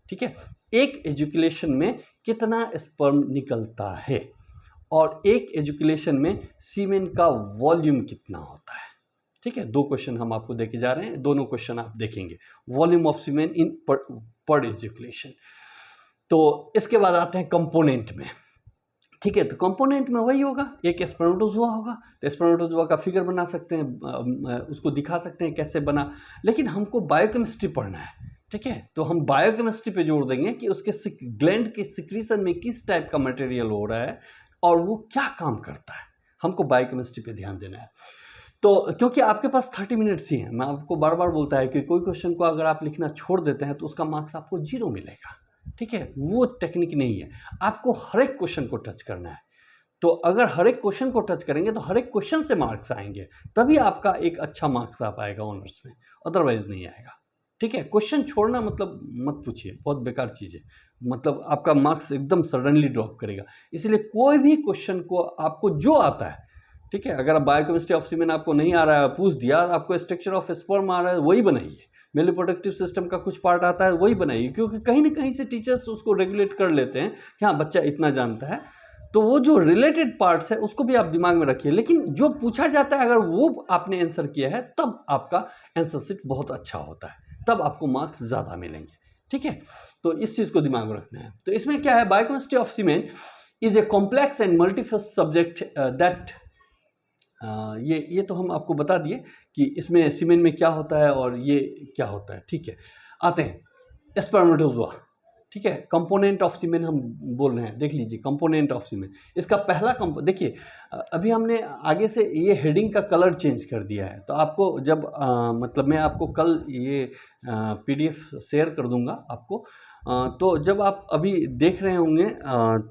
ठीक है? एक एजुकेशन में कितना स्पर्म निकलता है और एक एजुकेशन में सीमेन का वॉल्यूम कितना होता है। ठीक है? 2 क्वेश्चन हम आपको देके जा रहे हैं, दोनों क्वेश्चन आप देखेंगे। वॉल्यूम ऑफ सीमेन इन पर एजुकेशन। तो इसके बाद आते हैं कंपोनेंट में। ठीक है? तो कंपोनेंट में वही होगा, एक स्पर्मेटोजोआ होगा, तो स्पर्मेटोजोआ का फिगर बना सकते हैं, उसको दिखा सकते हैं कैसे बना। लेकिन हमको बायोकेमिस्ट्री पढ़ना है। ठीक है? तो हम बायोकेमिस्ट्री पे जोड़ देंगे कि उसके ग्लैंड के सिक्रीशन में किस टाइप का मटेरियल हो रहा है और वो क्या काम करता है, हमको बायोकेमिस्ट्री पे ध्यान देना है। तो क्योंकि आपके पास 30 मिनट्स ही हैं, मैं आपको बार बार बोलता है कि कोई क्वेश्चन को अगर आप लिखना छोड़ देते हैं तो उसका मार्क्स आपको 0 मिलेगा। ठीक है? वो टेक्निक नहीं है, आपको हर एक क्वेश्चन को टच करना है। तो अगर हर एक क्वेश्चन को टच करेंगे तो हर एक क्वेश्चन से मार्क्स आएंगे, तभी आपका एक अच्छा मार्क्स आ पाएगा ऑनर्स में, अदरवाइज नहीं आएगा। ठीक है, क्वेश्चन छोड़ना मतलब मत पूछिए, बहुत बेकार चीज़ है, मतलब आपका मार्क्स एकदम सडनली ड्रॉप करेगा। इसलिए कोई भी क्वेश्चन को आपको जो आता है, ठीक है, अगर बायोकेमिस्ट्री ऑफ सीमेन आपको नहीं आ रहा है, पूछ दिया, आपको स्ट्रक्चर ऑफ स्पर्म आ रहा है, वही बनाइए। मेल रिप्रोडक्टिव सिस्टम का कुछ पार्ट आता है, वही बनाइए, क्योंकि कहीं ना कहीं से टीचर्स उसको रेगुलेट कर लेते हैं कि हाँ बच्चा इतना जानता है, तो वो जो रिलेटेड पार्ट्स है उसको भी आप दिमाग में रखिए। लेकिन जो पूछा जाता है अगर वो आपने आंसर किया है तब आपका आंसर शीट बहुत अच्छा होता है, तब आपको मार्क्स ज़्यादा मिलेंगे। ठीक है, तो इस चीज़ को दिमाग में रखना है। तो इसमें क्या है, biochemistry of semen is a complex and multiphase subject that, ये तो हम आपको बता दिए कि इसमें सीमेन में क्या होता है और ये क्या होता है। ठीक है, आते हैं स्पर्मेटोजोआ। ठीक है, कंपोनेंट ऑफ सीमेन हम बोल रहे हैं, देख लीजिए कंपोनेंट ऑफ सीमेन। इसका पहला देखिए, अभी हमने आगे से ये हेडिंग का कलर चेंज कर दिया है, तो आपको जब मतलब मैं आपको कल ये पीडीएफ शेयर कर दूंगा आपको, तो जब आप अभी देख रहे होंगे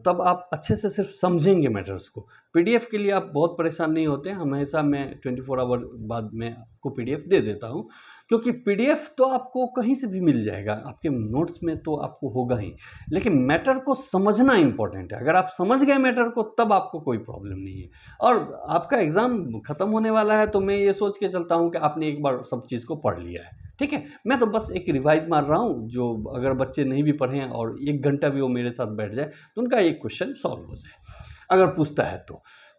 तब आप अच्छे से सिर्फ समझेंगे मैटर्स को। पीडीएफ के लिए आप बहुत परेशान नहीं होते, हमेशा मैं 24 आवर बाद में आपको पीडीएफ दे देता हूँ, क्योंकि पीडीएफ तो आपको कहीं से भी मिल जाएगा, आपके नोट्स में तो आपको होगा ही, लेकिन मैटर को समझना इंपॉर्टेंट है। अगर आप समझ गए मैटर को तब आपको कोई प्रॉब्लम नहीं है। और आपका एग्ज़ाम ख़त्म होने वाला है, तो मैं ये सोच के चलता हूँ कि आपने एक बार सब चीज़ को पढ़ लिया है। ठीक है, मैं तो बस एक रिवाइज मार रहा हूँ, जो अगर बच्चे नहीं भी पढ़ें और 1 घंटा भी वो मेरे साथ बैठ जाए तो उनका एक क्वेश्चन सॉल्व हो जाए, अगर पूछता है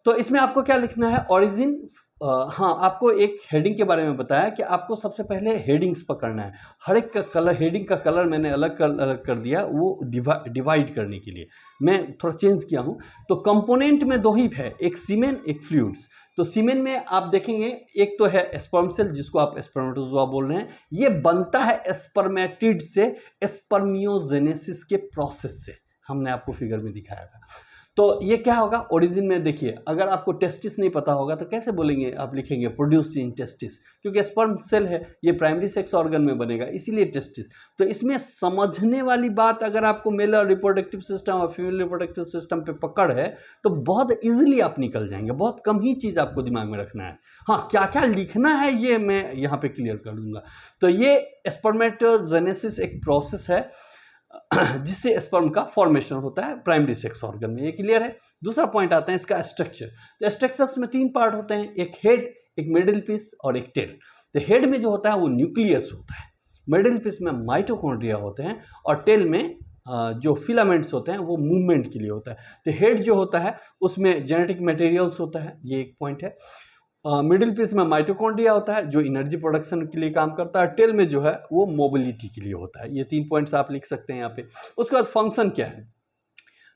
तो इसमें आपको क्या लिखना है, ओरिजिन। हाँ, आपको एक हेडिंग के बारे में बताया कि आपको सबसे पहले हेडिंग्स पकड़ना है। हर एक का कलर, हेडिंग का कलर मैंने अलग कर दिया, वो डिवाइड करने के लिए मैं थोड़ा चेंज किया हूँ। तो कंपोनेंट में 2 ही है, एक सीमेन एक फ्लूइड्स। तो सीमेन में आप देखेंगे एक तो है स्पर्म सेल, जिसको आप स्पर्मेटोजोआ बोल रहे हैं, ये बनता है स्पर्मेटिड से, स्पर्मियोजेनेसिस के प्रोसेस से, हमने आपको फिगर में दिखाया था। तो ये क्या होगा, ओरिजिन में देखिए, अगर आपको टेस्टिस नहीं पता होगा तो कैसे बोलेंगे, आप लिखेंगे प्रोड्यूस इन टेस्टिस, क्योंकि स्पर्म सेल है, ये प्राइमरी सेक्स ऑर्गन में बनेगा, इसीलिए टेस्टिस। तो इसमें समझने वाली बात, अगर आपको मेल रिप्रोडक्टिव सिस्टम और फीमेल रिप्रोडक्टिव सिस्टम पे पकड़ है तो बहुत इजीली आप निकल जाएंगे। बहुत कम ही चीज़ आपको दिमाग में रखना है। हाँ, क्या क्या लिखना है ये मैं यहाँ पे क्लियर कर दूंगा। तो ये स्पर्मेटोजेनेसिस एक प्रोसेस है जिससे स्पर्म का फॉर्मेशन होता है प्राइमरी सेक्स ऑर्गन में, ये क्लियर है। दूसरा पॉइंट आता है इसका स्ट्रक्चर। तो स्ट्रक्चर्स में 3 पार्ट होते हैं, एक हेड, एक मिडिल पीस और एक टेल। तो हेड में जो होता है वो न्यूक्लियस होता है, मिडिल पीस में माइटोकॉन्ड्रिया होते हैं और टेल में जो फिलामेंट्स होते हैं वो मूवमेंट के लिए होता है। तो हेड जो होता है उसमें जेनेटिक मटेरियल्स होता है, ये एक पॉइंट है। मिडिल पीस में माइटोकॉन्ड्रिया होता है जो एनर्जी प्रोडक्शन के लिए काम करता है, टेल में जो है वो मोबिलिटी के लिए होता है। ये 3 पॉइंट्स आप लिख सकते हैं यहाँ पे। उसके बाद फंक्शन क्या है,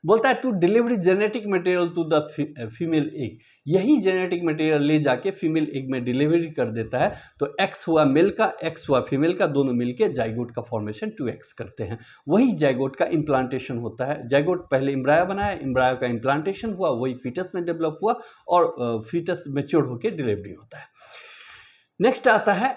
बोलता है to delivery genetic material to the female egg, यही जेनेटिक मटेरियल ले जाके फीमेल एग में डिलीवरी कर देता है। तो एक्स हुआ मेल का, एक्स हुआ फीमेल का, दोनों मिलके जाइगोट का फॉर्मेशन 2x करते हैं। वही जाइगोट का इम्प्लांटेशन होता है। जाइगोट पहले इम्ब्रायो बनाया, इम्ब्रायो का इम्प्लांटेशन हुआ, वही फीटस में डेवलप हुआ और फीटस मैच्योर होकर डिलीवरी होता है। नेक्स्ट आता है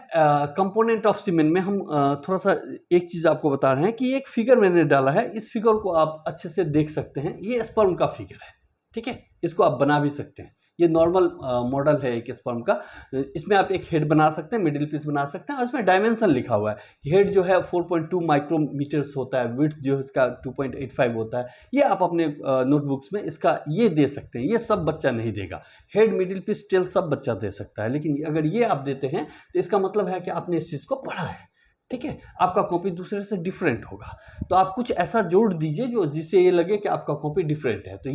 कंपोनेंट ऑफ सीमेन में हम थोड़ा सा एक चीज़ आपको बता रहे हैं कि एक फिगर मैंने डाला है, इस फिगर को आप अच्छे से देख सकते हैं। ये स्पर्म का फिगर है, ठीक है, इसको आप बना भी सकते हैं। ये नॉर्मल मॉडल है एक स्पर्म का। इसमें आप एक हेड बना सकते हैं, मिडिल पीस बना सकते हैं और इसमें डायमेंशन लिखा हुआ है। हेड जो है 4.2 माइक्रोमीटर्स होता है, विड्थ जो है इसका 2.85 होता है। ये आप अपने नोटबुक्स में इसका ये दे सकते हैं, ये सब बच्चा नहीं देगा। हेड, मिडिल पीस, टेल सब बच्चा दे सकता है, लेकिन अगर ये आप देते हैं तो इसका मतलब है कि आपने इस चीज़ को पढ़ा है। ठीक है, आपका कॉपी दूसरे से डिफरेंट होगा, तो आप कुछ ऐसा जोड़ दीजिए जो जिससे ये लगे कि आपका कॉपी डिफरेंट है। तो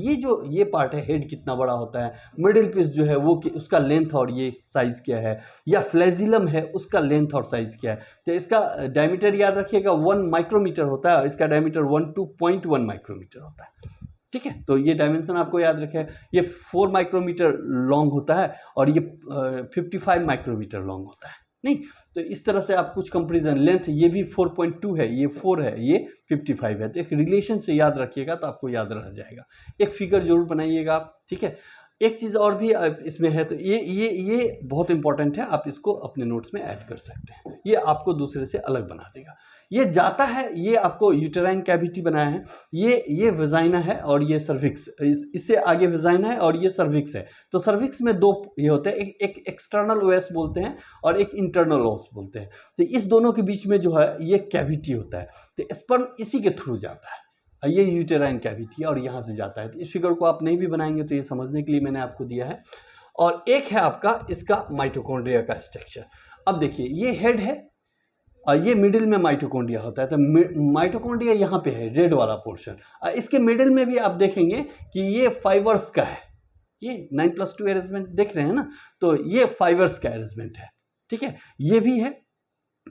ये पार्ट है, हेड कितना बड़ा होता है, मिडिल पीस जो है वो उसका लेंथ और ये साइज़ क्या है, या फ्लैजिलम है उसका लेंथ और साइज़ क्या है। तो इसका डायमीटर याद रखिएगा 1 माइक्रोमीटर होता है और इसका डायमीटर 12.1 माइक्रोमीटर होता है। ठीक है, तो ये डायमेंशन आपको याद रखें। ये 4 माइक्रोमीटर लॉन्ग होता है और ये 55 माइक्रोमीटर लॉन्ग होता है। नहीं, तो इस तरह से आप कुछ कंपेरिजन, लेंथ ये भी 4.2 है, ये 4 है, ये 55 है। तो एक रिलेशन से याद रखिएगा तो आपको याद रह जाएगा। एक फिगर जरूर बनाइएगा आप। ठीक है, एक चीज़ और भी इसमें है, तो ये बहुत इंपॉर्टेंट है, आप इसको अपने नोट्स में ऐड कर सकते हैं, ये आपको दूसरे से अलग बना देगा। ये जाता है, ये आपको यूटेराइन कैविटी बनाया है, ये वेजाइना है और ये सर्विक्स, इससे आगे वेजाइना है और ये सर्विक्स है। तो सर्विक्स में दो ये होते हैं, एक एक्सटर्नल ओएस बोलते हैं और एक इंटरनल ओएस बोलते हैं। तो इस दोनों के बीच में जो है ये कैविटी होता है, तो स्पर्म इसी के थ्रू जाता है, ये यूटेराइन कैविटी है और यहाँ से जाता है। तो इस फिगर को आप नहीं भी बनाएंगे तो ये समझने के लिए मैंने आपको दिया है। और एक है आपका इसका माइटोकॉन्ड्रिया का स्ट्रक्चर। अब देखिए ये हेड है और ये मिडिल में माइटोकॉन्ड्रिया होता है। तो माइटोकॉन्ड्रिया यहाँ पे है, रेड वाला पोर्शन। इसके मिडिल में भी आप देखेंगे कि ये फाइबर्स का है, ये 9+2 अरेंजमेंट देख रहे हैं ना, तो ये फाइबर्स का अरेंजमेंट है, ठीक है। ये भी है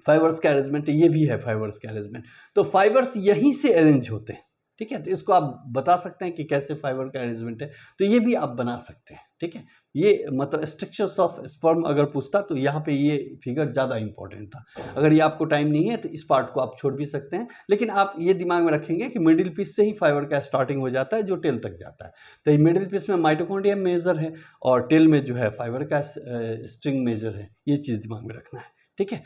फाइबर्स का अरेंजमेंट, ये भी है फाइबर्स का अरेंजमेंट। तो फाइबर्स यहीं से अरेंज होते हैं, ठीक है। तो इसको आप बता सकते हैं कि कैसे फाइबर का अरेंजमेंट है, तो ये भी आप बना सकते हैं, ठीक है। ये मतलब स्ट्रक्चर्स ऑफ स्पर्म अगर पूछता तो यहाँ पे ये फिगर ज़्यादा इंपॉर्टेंट था। अगर ये आपको टाइम नहीं है तो इस पार्ट को आप छोड़ भी सकते हैं, लेकिन आप ये दिमाग में रखेंगे कि मिडिल पीस से ही फाइबर का स्टार्टिंग हो जाता है जो टेल तक जाता है। तो ये मिडिल पीस में माइटोकॉन्ड्रिया मेजर है और टेल में जो है फाइबर का स्ट्रिंग मेजर है, ये चीज़ दिमाग में रखना है, ठीक है।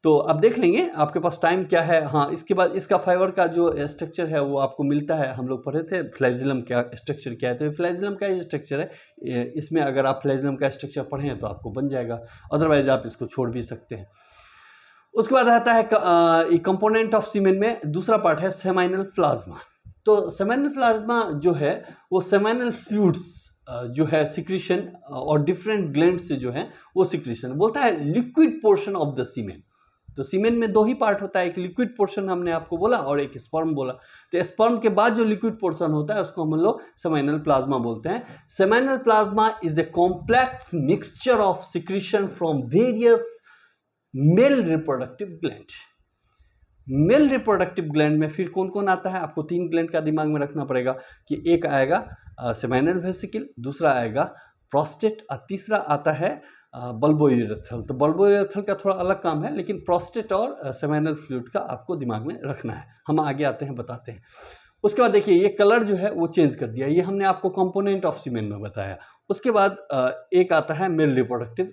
तो अब देख लेंगे आपके पास टाइम क्या है। हाँ, इसके बाद इसका फाइबर का जो स्ट्रक्चर है वो आपको मिलता है, हम लोग पढ़े थे फ्लैजिलम क्या स्ट्रक्चर क्या है, तो ये फ्लैजिलम का ये स्ट्रक्चर है। इसमें अगर आप फ्लैजिलम का स्ट्रक्चर पढ़ें तो आपको बन जाएगा, अदरवाइज आप इसको छोड़ भी सकते हैं। उसके बाद आता है कंपोनेंट ऑफ सीमेन में दूसरा पार्ट है सेमाइनल प्लाज्मा। तो सेमाइनल प्लाज्मा जो है वो सेमाइनल फ्लूइड्स जो है सिक्रीशन और डिफरेंट ग्लैंड से जो है वो सिक्रीशन बोलता है liquid portion of the semen. तो सीमेन में दो ही पार्ट होता है, एक लिक्विड पोर्शन हमने आपको बोला और एक स्पर्म बोला। तो स्पर्म के बाद जो लिक्विड पोर्शन होता है उसको हम लोग सेमाइनल प्लाज्मा बोलते हैं। Seminal plasma is a complex mixture of secretion from various male reproductive gland. Male reproductive gland में फिर कौन कौन आता है, आपको 3 ग्लैंड का दिमाग में रखना पड़ेगा कि एक आएगा सेमाइनल वेसिकल, दूसरा आएगा प्रोस्टेट और तीसरा आता है बल्बोयूरेथ्रल। तो बल्बोयूरेथ्रल का थोड़ा अलग काम है, लेकिन प्रोस्टेट और सेमाइनल फ्लूइड का आपको दिमाग में रखना है। हम आगे आते हैं बताते हैं। उसके बाद देखिए ये कलर जो है वो चेंज कर दिया, ये हमने आपको कंपोनेंट ऑफ सीमेन में बताया। उसके बाद एक आता है male reproductive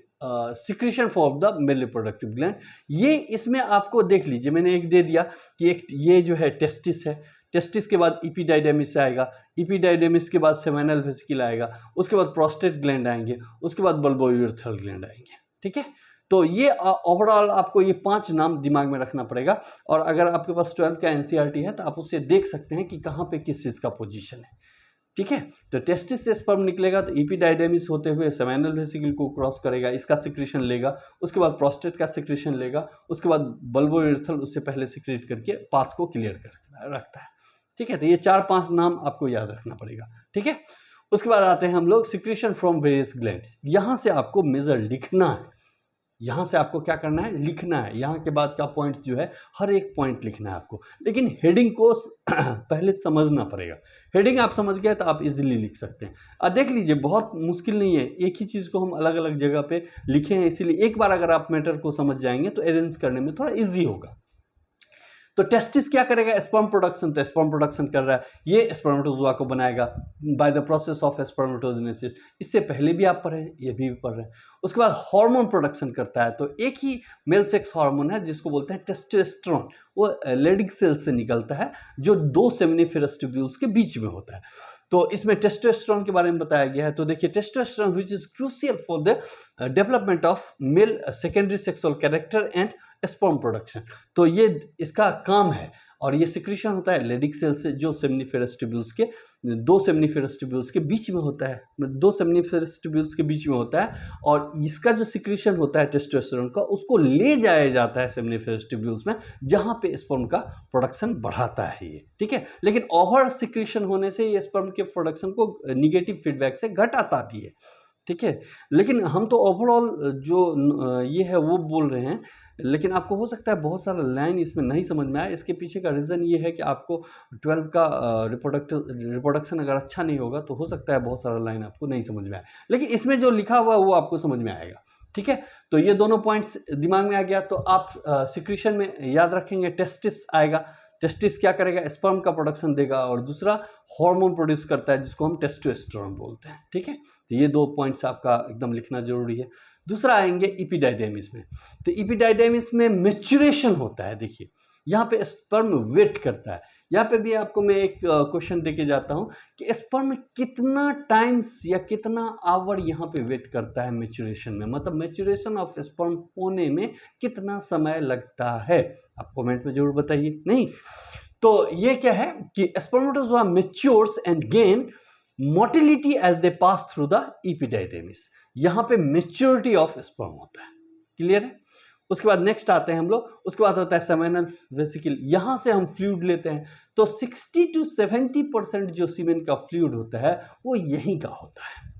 secretion for the male reproductive gland. ये इसमें आपको देख लीजिए मैंने एक दे दिया कि एक ये जो है टेस्टिस है, टेस्टिस के बाद इपीडाइडेमिस आएगा, इपीडाइडेमिस के बाद सेमाइनल वेसिकल आएगा, उसके बाद प्रोस्टेट ग्लैंड आएंगे, उसके बाद बल्बोयूरेथ्रल ग्लैंड आएंगे, ठीक है। तो ये ओवरऑल आपको ये 5 नाम दिमाग में रखना पड़ेगा। और अगर आपके पास 12 का एनसीईआरटी है तो आप उससे देख सकते हैं कि कहाँ पे किस चीज़ का पोजीशन है, ठीक है। तो टेस्टिस से स्पर्म निकलेगा तो इपीडाइडेमिस होते हुए सेमाइनल वेसिकल को क्रॉस करेगा, इसका सिक्रीशन लेगा, उसके बाद प्रोस्टेट का सिक्रीशन लेगा, उसके बाद बल्बोयूरेथ्रल उससे पहले सिक्रीट करके पाथ को क्लियर कर रखता है, ठीक है। तो ये 4-5 नाम आपको याद रखना पड़ेगा, ठीक है। उसके बाद आते हैं हम लोग सिक्रीशन फ्रॉम वेरियस ग्लैंड। यहाँ से आपको मेजर लिखना है, यहाँ से आपको क्या करना है, लिखना है। यहाँ के बाद का पॉइंट जो है हर एक पॉइंट लिखना है आपको, लेकिन हेडिंग को पहले समझना पड़ेगा। हेडिंग आप समझ गए तो आप इजीली लिख सकते हैं। अब देख लीजिए बहुत मुश्किल नहीं है, एक ही चीज़ को हम अलग अलग जगह पे लिखे हैं, इसीलिए एक बार अगर आप मैटर को समझ जाएंगे तो अरेंज करने में थोड़ा ईजी होगा। तो टेस्टिस क्या करेगा, स्पर्म प्रोडक्शन। तो स्पर्म प्रोडक्शन कर रहा है, ये स्पर्मेटोजोआ को बनाएगा by the process of spermatogenesis. इससे पहले भी आप पढ़े हैं, ये भी पढ़ रहे हैं। उसके बाद हार्मोन प्रोडक्शन करता है, तो एक ही मेल सेक्स हार्मोन है जिसको बोलते हैं टेस्टोस्टेरोन, वो लेडिक सेल से निकलता है जो 2 सेमिनिफेरस ट्यूब्यूल्स के बीच में होता है। तो इसमें टेस्टोस्टेरोन के बारे में बताया गया है। तो देखिए testosterone which is crucial for the development of male secondary sexual character and sperm production. तो ये इसका काम है और ये सिक्रीशन होता है लेडिक सेल से जो सेमिनिफेरस ट्यूब्यूल्स के 2 सेमिनिफेरस ट्यूब्यूल्स के बीच में होता है, 2 सेमिनिफेरस ट्यूब्यूल्स के बीच में होता है। और इसका जो सिक्रीशन होता है टेस्टोस्टेरोन का, उसको ले जाया जाता है सेमिनिफेरस ट्यूब्यूल्स में, जहाँ पे स्पर्म का प्रोडक्शन बढ़ाता है ये, ठीक है। लेकिन ओवर सिक्रीशन होने से ये स्पर्म के प्रोडक्शन को निगेटिव फीडबैक से घटाता भी है, ठीक है। लेकिन हम तो ओवरऑल जो ये है वो बोल रहे हैं, लेकिन आपको हो सकता है बहुत सारा लाइन इसमें नहीं समझ में आए। इसके पीछे का रीज़न ये है कि आपको 12 का रिप्रोडक्शन अगर अच्छा नहीं होगा तो हो सकता है बहुत सारा लाइन आपको नहीं समझ में आए, लेकिन इसमें जो लिखा हुआ है वो आपको समझ में आएगा, ठीक है। तो ये दोनों पॉइंट्स दिमाग में आ गया। तो आप सिक्रीशन में याद रखेंगे टेस्टिस आएगा, टेस्टिस क्या करेगा, स्पर्म का प्रोडक्शन देगा, और दूसरा हार्मोन प्रोड्यूस करता है जिसको हम टेस्टोस्टेरोन बोलते हैं, ठीक है। तो ये 2 पॉइंट्स आपका एकदम लिखना ज़रूरी है। दूसरा आएँगे एपिडाइडेमिस में। तो एपिडाइडेमिस में मैच्योरेशन होता है। देखिए यहाँ पे स्पर्म वेट करता है। यहाँ पे भी आपको मैं एक क्वेश्चन देके जाता हूँ कि स्पर्म कितना टाइम्स या कितना आवर यहाँ पे वेट करता है मैच्योरेशन में, मतलब मैच्योरेशन ऑफ स्पर्म होने में कितना समय लगता है, आप कमेंट में जरूर बताइए। नहीं तो ये क्या है कि spermatozoa matures and gain motility as they pass through the epididymis. यहाँ पे मैच्योरिटी ऑफ स्पर्म होता है। क्लियर है? उसके बाद नेक्स्ट आते हैं हम लोग, उसके बाद होता है सेमेनल वेसिकल। यहाँ से हम फ्लूइड लेते हैं। तो 60 to 70% जो सीमेन का फ्लूइड होता है वो यहीं का होता है,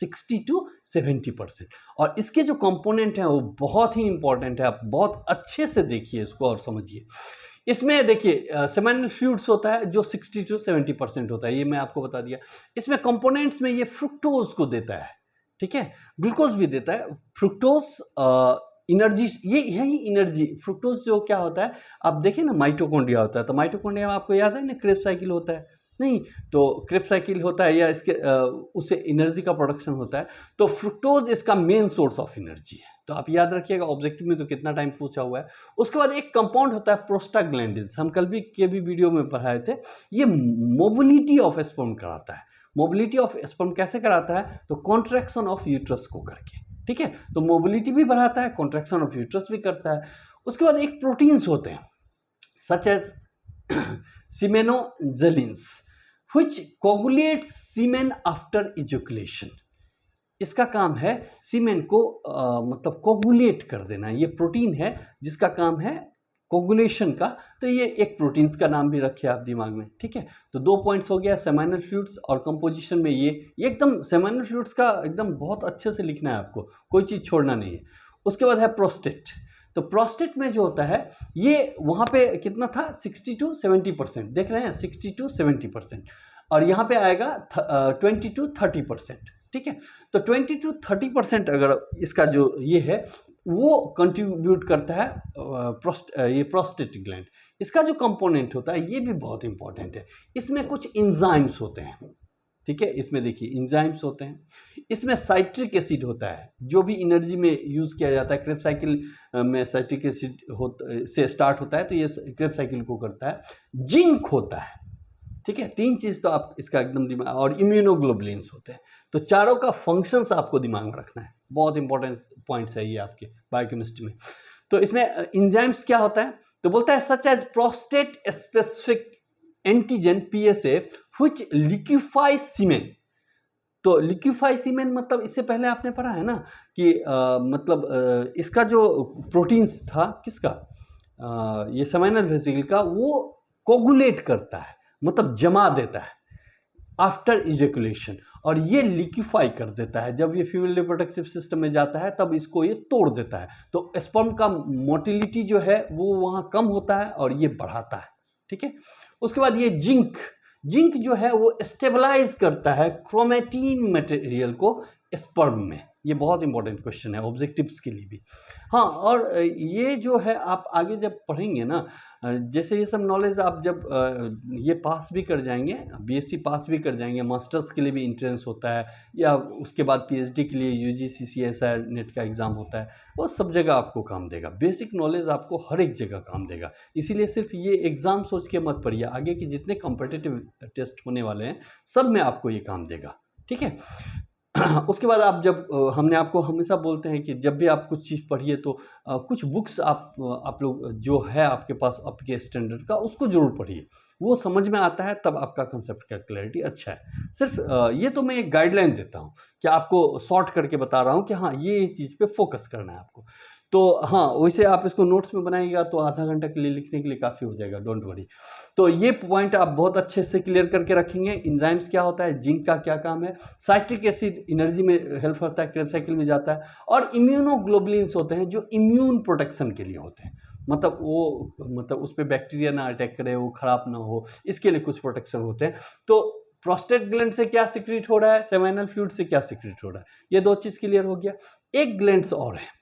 60 to 70%। और इसके जो कंपोनेंट हैं वो बहुत ही इंपॉर्टेंट है, आप बहुत अच्छे से देखिए इसको और समझिए। इसमें देखिए सेमेनल फ्लूइड्स होता है जो 60 to 70% होता है, ये मैं आपको बता दिया। इसमें कंपोनेंट्स में ये फ्रुक्टोज को देता है, ठीक है, ग्लूकोज भी देता है। फ्रुक्टोज एनर्जी, ये यही एनर्जी फ्रुक्टोज जो क्या होता है, आप देखिए ना माइटोकॉन्ड्रिया होता है, तो माइटोकॉन्ड्रिया में आपको याद है ना क्रेब्स साइकिल होता है, नहीं तो क्रेब्स साइकिल होता है या इसके उससे एनर्जी का प्रोडक्शन होता है। तो फ्रुक्टोज इसका मेन सोर्स ऑफ एनर्जी है, तो आप याद रखिएगा, ऑब्जेक्टिव में तो कितना टाइम पूछा हुआ है। उसके बाद एक कंपाउंड होता है प्रोस्टाग्लैंडिन, हम कल भी के भी वीडियो में पढ़ाए थे। ये मोबिलिटी ऑफ स्पर्म कराता है। मोबिलिटी ऑफ स्पर्म कैसे कराता है, तो कॉन्ट्रैक्शन ऑफ यूट्रस को करके, ठीक है, तो मोबिलिटी भी बढ़ाता है, कॉन्ट्रैक्शन ऑफ यूट्रस भी करता है। उसके बाद एक प्रोटीन्स होते हैं such as semenogelins which coagulates semen after ejaculation. इसका काम है सीमेन को मतलब कोगुलेट कर देना। ये प्रोटीन है जिसका काम है कोगुलेशन का, तो ये एक प्रोटीन्स का नाम भी रखिए आप दिमाग में, ठीक है। तो 2 पॉइंट्स हो गया सेमिनल फ्लूइड्स और कंपोजिशन में ये एकदम सेमिनल फ्लूइड्स का एकदम बहुत अच्छे से लिखना है आपको, कोई चीज़ छोड़ना नहीं है। उसके बाद है प्रोस्टेट। तो प्रोस्टेट में जो होता है ये वहाँ पे कितना था 60 to 70%, देख रहे हैं 60 to 70%, और यहाँ पे आएगा 20 to 30%, ठीक है। तो 20 to 30% अगर इसका जो ये है वो कंट्रीब्यूट करता है ये प्रोस्टेट ग्लैंड। इसका जो कंपोनेंट होता है ये भी बहुत इंपॉर्टेंट है। इसमें कुछ एंजाइम्स होते हैं, ठीक है, इसमें देखिए एंजाइम्स होते हैं। इसमें साइट्रिक एसिड होता है जो भी एनर्जी में यूज़ किया जाता है। क्रेब्स साइकिल में साइट्रिक एसिड से स्टार्ट होता है, तो ये क्रेब्स साइकिल को करता है। जिंक होता है, ठीक है, 3 चीज़ तो आप इसका एकदम दिमाग, और इम्यूनोग्लोबुलिन्स होते हैं। तो चारों का फंक्शंस आपको दिमाग में रखना है, बहुत इंपॉर्टेंट पॉइंट्स है ये आपके बायोकेमिस्ट्री में। तो इसमें एंजाइम्स क्या होता है, तो बोलता है such as prostate specific antigen PSA which liquefy semen. तो लिक्विफाई सीमेन मतलब इससे पहले आपने पढ़ा है ना कि मतलब इसका जो प्रोटीन्स था किसका, ये सेमिनल वेसिकल का, वो कोगुलेट करता है, मतलब जमा देता है आफ्टर इजैकुलेशन, और ये लिक्विफाई कर देता है। जब ये फीमेल रिप्रोडक्टिव सिस्टम में जाता है तब इसको ये तोड़ देता है। तो स्पर्म का मोटिलिटी जो है वो वहाँ कम होता है और ये बढ़ाता है, ठीक है। उसके बाद ये जिंक जो है वो स्टेबलाइज करता है क्रोमेटिन मटेरियल को स्पर्म में। ये बहुत इंपॉर्टेंट क्वेश्चन है ऑब्जेक्टिव्स के लिए भी। हाँ, और ये जो है आप आगे जब पढ़ेंगे ना, जैसे ये सब नॉलेज आप जब ये पास भी कर जाएंगे, BSc पास भी कर जाएंगे, मास्टर्स के लिए भी इंट्रेंस होता है, या उसके बाद PhD के लिए UGC CSIR नेट का एग्ज़ाम होता है, वो सब जगह आपको काम देगा। बेसिक नॉलेज आपको हर एक जगह काम देगा। इसीलिए सिर्फ ये एग्ज़ाम सोच के मत पढ़िए, आगे के जितने कॉम्पिटिटिव टेस्ट होने वाले हैं सब में आपको ये काम देगा, ठीक है। उसके बाद आप जब हमने आपको हमेशा बोलते हैं कि जब भी आप कुछ चीज़ पढ़िए तो कुछ बुक्स आप लोग जो है आपके पास आपके स्टैंडर्ड का, उसको ज़रूर पढ़िए, वो समझ में आता है, तब आपका कंसेप्ट का क्लैरिटी अच्छा है। सिर्फ ये तो मैं एक गाइडलाइन देता हूँ कि आपको शॉर्ट करके बता रहा हूँ कि हाँ ये चीज़ पे फोकस करना है आपको। तो हाँ, वैसे आप इसको नोट्स में बनाइएगा तो आधा घंटा के लिए लिखने के लिए काफ़ी हो जाएगा, डोंट वरी। तो ये पॉइंट आप बहुत अच्छे से क्लियर करके रखेंगे। एंजाइम्स क्या होता है, जिंक का क्या काम है, साइट्रिक एसिड एनर्जी में हेल्प करता है, क्रेब्स साइकिल में जाता है, और इम्यूनोग्लोबुलिन्स होते हैं जो इम्यून प्रोटेक्शन के लिए होते हैं, मतलब उस पर बैक्टीरिया ना अटैक करे, वो खराब ना हो, इसके लिए कुछ प्रोटेक्शन होते हैं। तो प्रोस्टेट ग्लैंड से क्या सिक्रीट हो रहा है, सेमिनल फ्लूइड से क्या सिक्रीट हो रहा है, ये 2 चीज़ क्लियर हो गया। एक ग्लैंड्स और है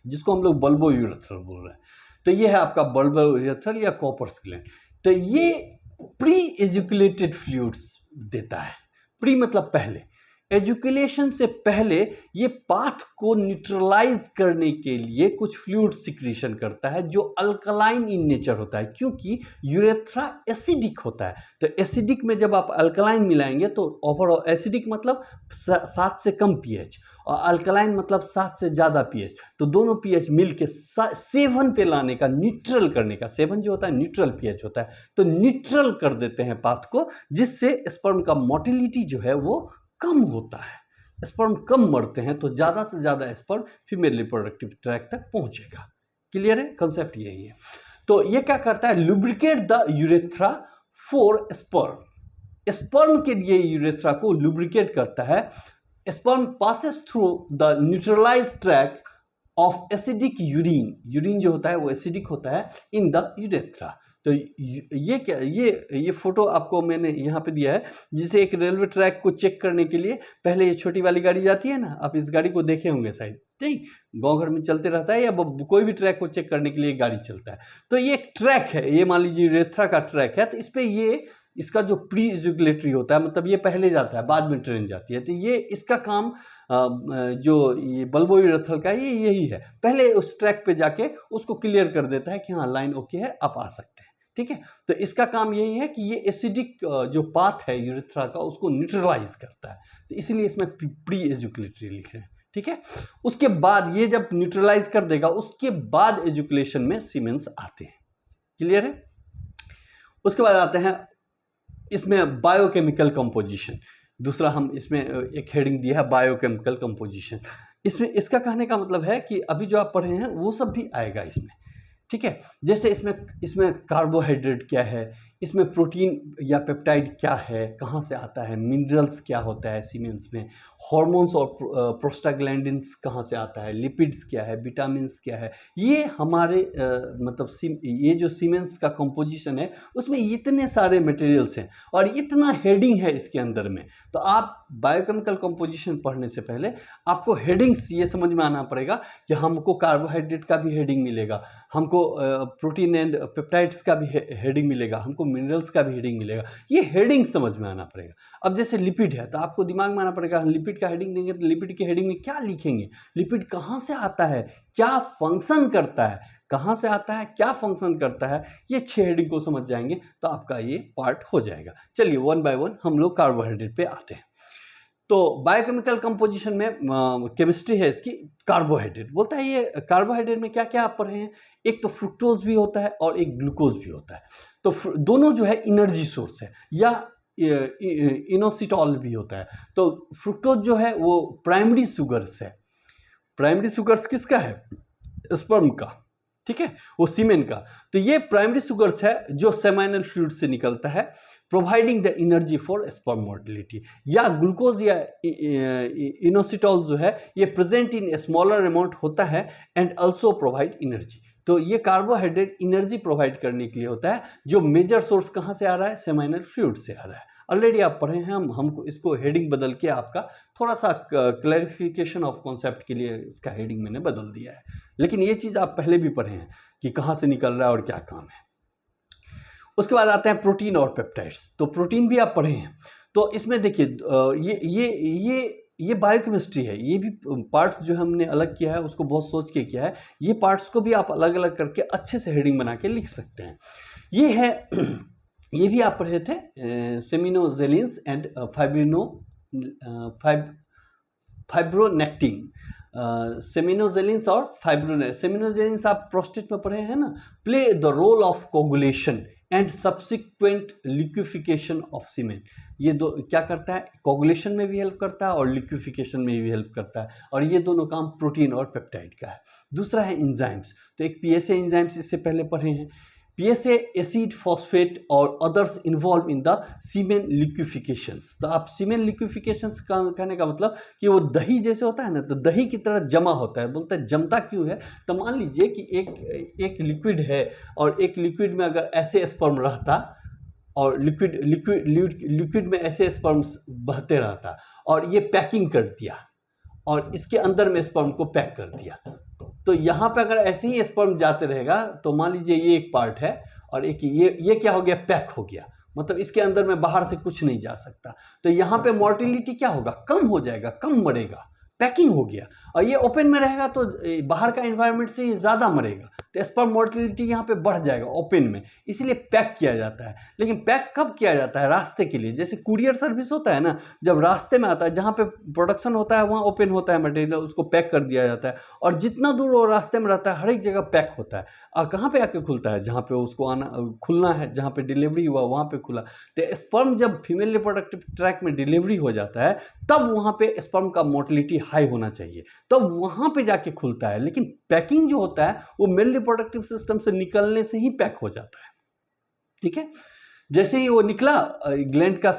जिसको हम लोग बल्बो यूरेथ्रल बोल रहे हैं। तो ये है आपका बल्बो यूरेथ्रल या कॉपर्स ग्लैंड। तो ये प्री एजुकुलेटेड फ्लूइड्स देता है। प्री मतलब पहले, एजुकेशन से पहले ये पाथ को न्यूट्रलाइज करने के लिए कुछ फ्लूइड सिक्रीशन करता है जो अल्कलाइन इन नेचर होता है, क्योंकि यूरेथ्रा एसिडिक होता है। तो एसिडिक में जब आप अल्कलाइन मिलाएंगे तो ओवरऑल एसिडिक मतलब 7 से कम पीएच और अल्कलाइन मतलब 7 से ज़्यादा पीएच, तो दोनों पीएच मिल के 7 पे लाने का, न्यूट्रल करने का। 7 जो होता है न्यूट्रल पीएच होता है, तो न्यूट्रल कर देते हैं पाथ को, जिससे स्पर्म का मोटिलिटी जो है वो कम होता है। स्पर्म कम मरते हैं तो ज़्यादा से ज़्यादा स्पर्म फीमेल रिप्रोडक्टिव ट्रैक तक पहुंचेगा। क्लियर है? कंसेप्ट यही है। तो ये क्या करता है, lubricate the urethra for sperm. Sperm के लिए यूरेथ्रा को लुब्रिकेट करता है। Sperm passes through the neutralise tract of acidic urine. Urine जो होता है वो एसिडिक होता है इन द यूरेथ्रा। तो ये क्या, ये फोटो आपको मैंने यहाँ पे दिया है, जिसे एक रेलवे ट्रैक को चेक करने के लिए पहले ये छोटी वाली गाड़ी जाती है ना, आप इस गाड़ी को देखे होंगे शायद, नहीं, गाँव घर में चलते रहता है, या कोई भी ट्रैक को चेक करने के लिए गाड़ी चलता है। तो ये एक ट्रैक है, ये मान लीजिए यूरेथ्रा का ट्रैक है, तो इस पर ये इसका जो प्री इजुकुलेटरी होता है, मतलब ये पहले जाता है बाद में ट्रेन जाती है, तो ये इसका काम जो ये बल्बोयूरेथ्रल का ये यही है, पहले उस ट्रैक पे जाके उसको क्लियर कर देता है कि हाँ लाइन ओके है, आप आ सकते हैं। ठीक है, तो इसका काम यही है कि ये एसिडिक जो पाथ है यूरेथ्रा का उसको न्यूट्रलाइज करता है, तो इसीलिए इसमें प्री एजुकुलेटरी लिख रहे हैं। ठीक है, उसके बाद ये जब न्यूट्रलाइज कर देगा उसके बाद एजुकुलेशन में सीमेंस आते हैं। क्लियर है? उसके बाद आते हैं इसमें बायोकेमिकल कंपोजिशन। दूसरा हम इसमें एक हेडिंग दिया है बायोकेमिकल कंपोजिशन। इसमें इसका कहने का मतलब है कि अभी जो आप पढ़े हैं वो सब भी आएगा इसमें। ठीक है, जैसे इसमें कार्बोहाइड्रेट क्या है, इसमें प्रोटीन या पेप्टाइड क्या है, कहाँ से आता है, मिनरल्स क्या होता है सीमेंस में, हार्मोन्स और प्रोस्टाग्लैंडिन्स कहाँ से आता है, लिपिड्स क्या है, विटामिन्स क्या है, ये हमारे मतलब ये जो सीमेंस का कंपोजिशन है उसमें इतने सारे मटेरियल्स हैं और इतना हेडिंग है इसके अंदर में। तो आप बायोकेमिकल कंपोजिशन पढ़ने से पहले आपको हेडिंग्स ये समझ में आना पड़ेगा कि हमको कार्बोहाइड्रेट का भी हेडिंग मिलेगा, हमको प्रोटीन एंड पेप्टाइड्स का भी हेडिंग मिलेगा, हमको मिनरल्स का भी हेडिंग मिलेगा, ये हेडिंग समझ में आना पड़ेगा। अब जैसे लिपिड है तो आपको दिमाग में आना पड़ेगा, लिपिड का हेडिंग देंगे तो लिपिड के हेडिंग में क्या लिखेंगे, लिपिड कहाँ से आता है, क्या फंक्शन करता है, कहाँ से आता है, क्या फंक्शन करता है, ये 6 हेडिंग को समझ जाएंगे तो आपका ये पार्ट हो जाएगा। चलिए वन बाय वन हम लोग कार्बोहाइड्रेट पे आते हैं। तो बायोकेमिकल कंपोजिशन में केमिस्ट्री है इसकी, कार्बोहाइड्रेट बोलता है, ये कार्बोहाइड्रेट में क्या क्या आप पढ़े हैं, एक तो फ्रुक्टोज भी होता है और एक ग्लूकोज भी होता है। तो दोनों जो है एनर्जी सोर्स है, या इनोसिटॉल भी होता है। तो फ्रुक्टोज जो है वो प्राइमरी शुगर्स है। प्राइमरी शुगर्स किसका है? स्पर्म का। ठीक है, वो सीमेन का। तो ये प्राइमरी शुगर्स है जो सेमाइनल फ्लूइड से निकलता है, providing the energy for sperm motility. या ग्लूकोज या इनोसिटॉल जो है ये प्रेजेंट इन स्मॉलर अमाउंट होता है एंड आल्सो प्रोवाइड एनर्जी। तो ये कार्बोहाइड्रेट एनर्जी प्रोवाइड करने के लिए होता है, जो मेजर सोर्स कहाँ से आ रहा है, सेमाइनल फ्लूइड से आ रहा है। ऑलरेडी आप पढ़े हैं, हमको इसको हेडिंग बदल के आपका थोड़ा सा क्लैरिफिकेशन ऑफ कॉन्सेप्ट के लिए इसका हेडिंग मैंने बदल दिया है, लेकिन ये चीज़ आप पहले भी पढ़े हैं कि कहाँ से निकल रहा है और क्या काम है। उसके बाद आते हैं प्रोटीन और पेप्टाइड्स। तो प्रोटीन भी आप पढ़े हैं, तो इसमें देखिए ये बायोकेमिस्ट्री है, ये भी पार्ट्स जो हमने अलग किया है उसको बहुत सोच के किया है। ये पार्ट्स को भी आप अलग अलग करके अच्छे से हेडिंग बना के लिख सकते हैं। ये है ये भी आप पढ़े थे, सेमिनोजेलिन्स एंड फाइब्रोनेक्टिन। सेमिनोजेलिन्स और सेमिनोजेलिन्स आप प्रोस्टेट में पढ़े हैं ना, play the role of coagulation and subsequent liquefaction of semen. ये दो क्या करता है, कोगुलेशन में भी हेल्प करता है और लिक्विफिकेशन में भी हेल्प करता है, और ये दोनों काम प्रोटीन और पेप्टाइड का है। दूसरा है एंजाइम्स। तो एक पीएसए एंजाइम्स इससे पहले पढ़े हैं, पीएसए एसिड फॉस्फेट और others involve in the semen liquefactions. तो आप सीमेन लिक्विफिकेशंस का कहने का मतलब कि वो दही जैसे होता है ना, तो दही की तरह जमा होता है। बोलते हैं जमता क्यों है, तो मान लीजिए कि एक लिक्विड है और एक लिक्विड में अगर ऐसे स्पर्म रहता और लिक्विड में ऐसे स्पर्म्स बहते रहता और ये पैकिंग कर दिया और इसके अंदर में स्पर्म को पैक कर दिया, तो यहाँ पे अगर ऐसे ही स्पर्म जाते रहेगा तो मान लीजिए ये एक पार्ट है और एक ये क्या हो गया, पैक हो गया। मतलब इसके अंदर में बाहर से कुछ नहीं जा सकता। तो यहाँ पे मोर्टिलिटी क्या होगा, कम हो जाएगा, कम मरेगा, पैकिंग हो गया। और ये ओपन में रहेगा तो बाहर का एनवायरनमेंट से ये ज़्यादा मरेगा, तो स्पर्म मोर्टिलिटी यहाँ पे बढ़ जाएगा ओपन में, इसलिए पैक किया जाता है। लेकिन पैक कब किया जाता है, रास्ते के लिए। जैसे कुरियर सर्विस होता है ना, जब रास्ते में आता है, जहाँ पे प्रोडक्शन होता है वहाँ ओपन होता है मटेरियल, उसको पैक कर दिया जाता है, और जितना दूर वो रास्ते में रहता है हर एक जगह पैक होता है। और कहाँ पे आके खुलता है, जहाँ पे उसको आना खुलना है, जहाँ पे डिलीवरी हुआ वहाँ पे खुला। तो स्पर्म जब फीमेल रिप्रोडक्टिव ट्रैक में डिलीवरी हो जाता है, तब वहाँ पे स्पर्म का मोर्टिलिटी हाई होना चाहिए, तब वहाँ पे जाके खुलता है। लेकिन पैकिंग जो होता है वो मेल रिप्रोडक्टिव सिस्टम से निकलने से ही पैक हो जाता है, ठीक है। जैसे ही वो निकला, ग्लैंड का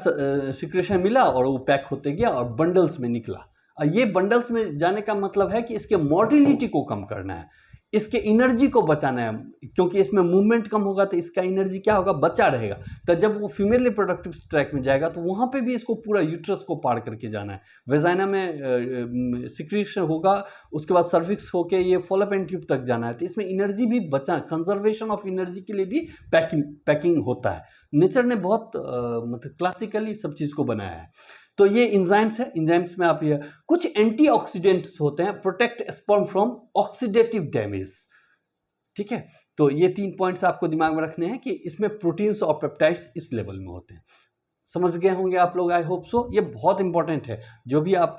सिक्रेशन मिला और वो पैक होते गया और बंडल्स में निकला। और ये बंडल्स में जाने का मतलब है कि इसके मोर्टिलिटी को कम करना है, इसके एनर्जी को बचाना है, क्योंकि इसमें मूवमेंट कम होगा तो इसका एनर्जी क्या होगा, बचा रहेगा। तो जब वो फीमेल रिप्रोडक्टिव ट्रैक में जाएगा तो वहाँ पे भी इसको पूरा यूट्रस को पार करके जाना है, वेजाइना में सिक्रीशन होगा, उसके बाद सर्विक्स होके ये फॉलोपियन ट्यूब तक जाना है। तो इसमें एनर्जी भी बचा, कंजर्वेशन ऑफ एनर्जी के लिए भी पैकिंग होता है। नेचर ने बहुत मतलब क्लासिकली सब चीज़ को बनाया है। तो ये इंजाइम्स है, इंजाइम्स में आप ये कुछ एंटीऑक्सीडेंट्स होते हैं, protect sperm from oxidative damage, ठीक है। तो ये 3 पॉइंट्स आपको दिमाग में रखने हैं कि इसमें प्रोटीन्स और पेप्टाइड्स इस लेवल में होते हैं। समझ गए होंगे आप लोग, आई होप सो। ये बहुत इंपॉर्टेंट है, जो भी आप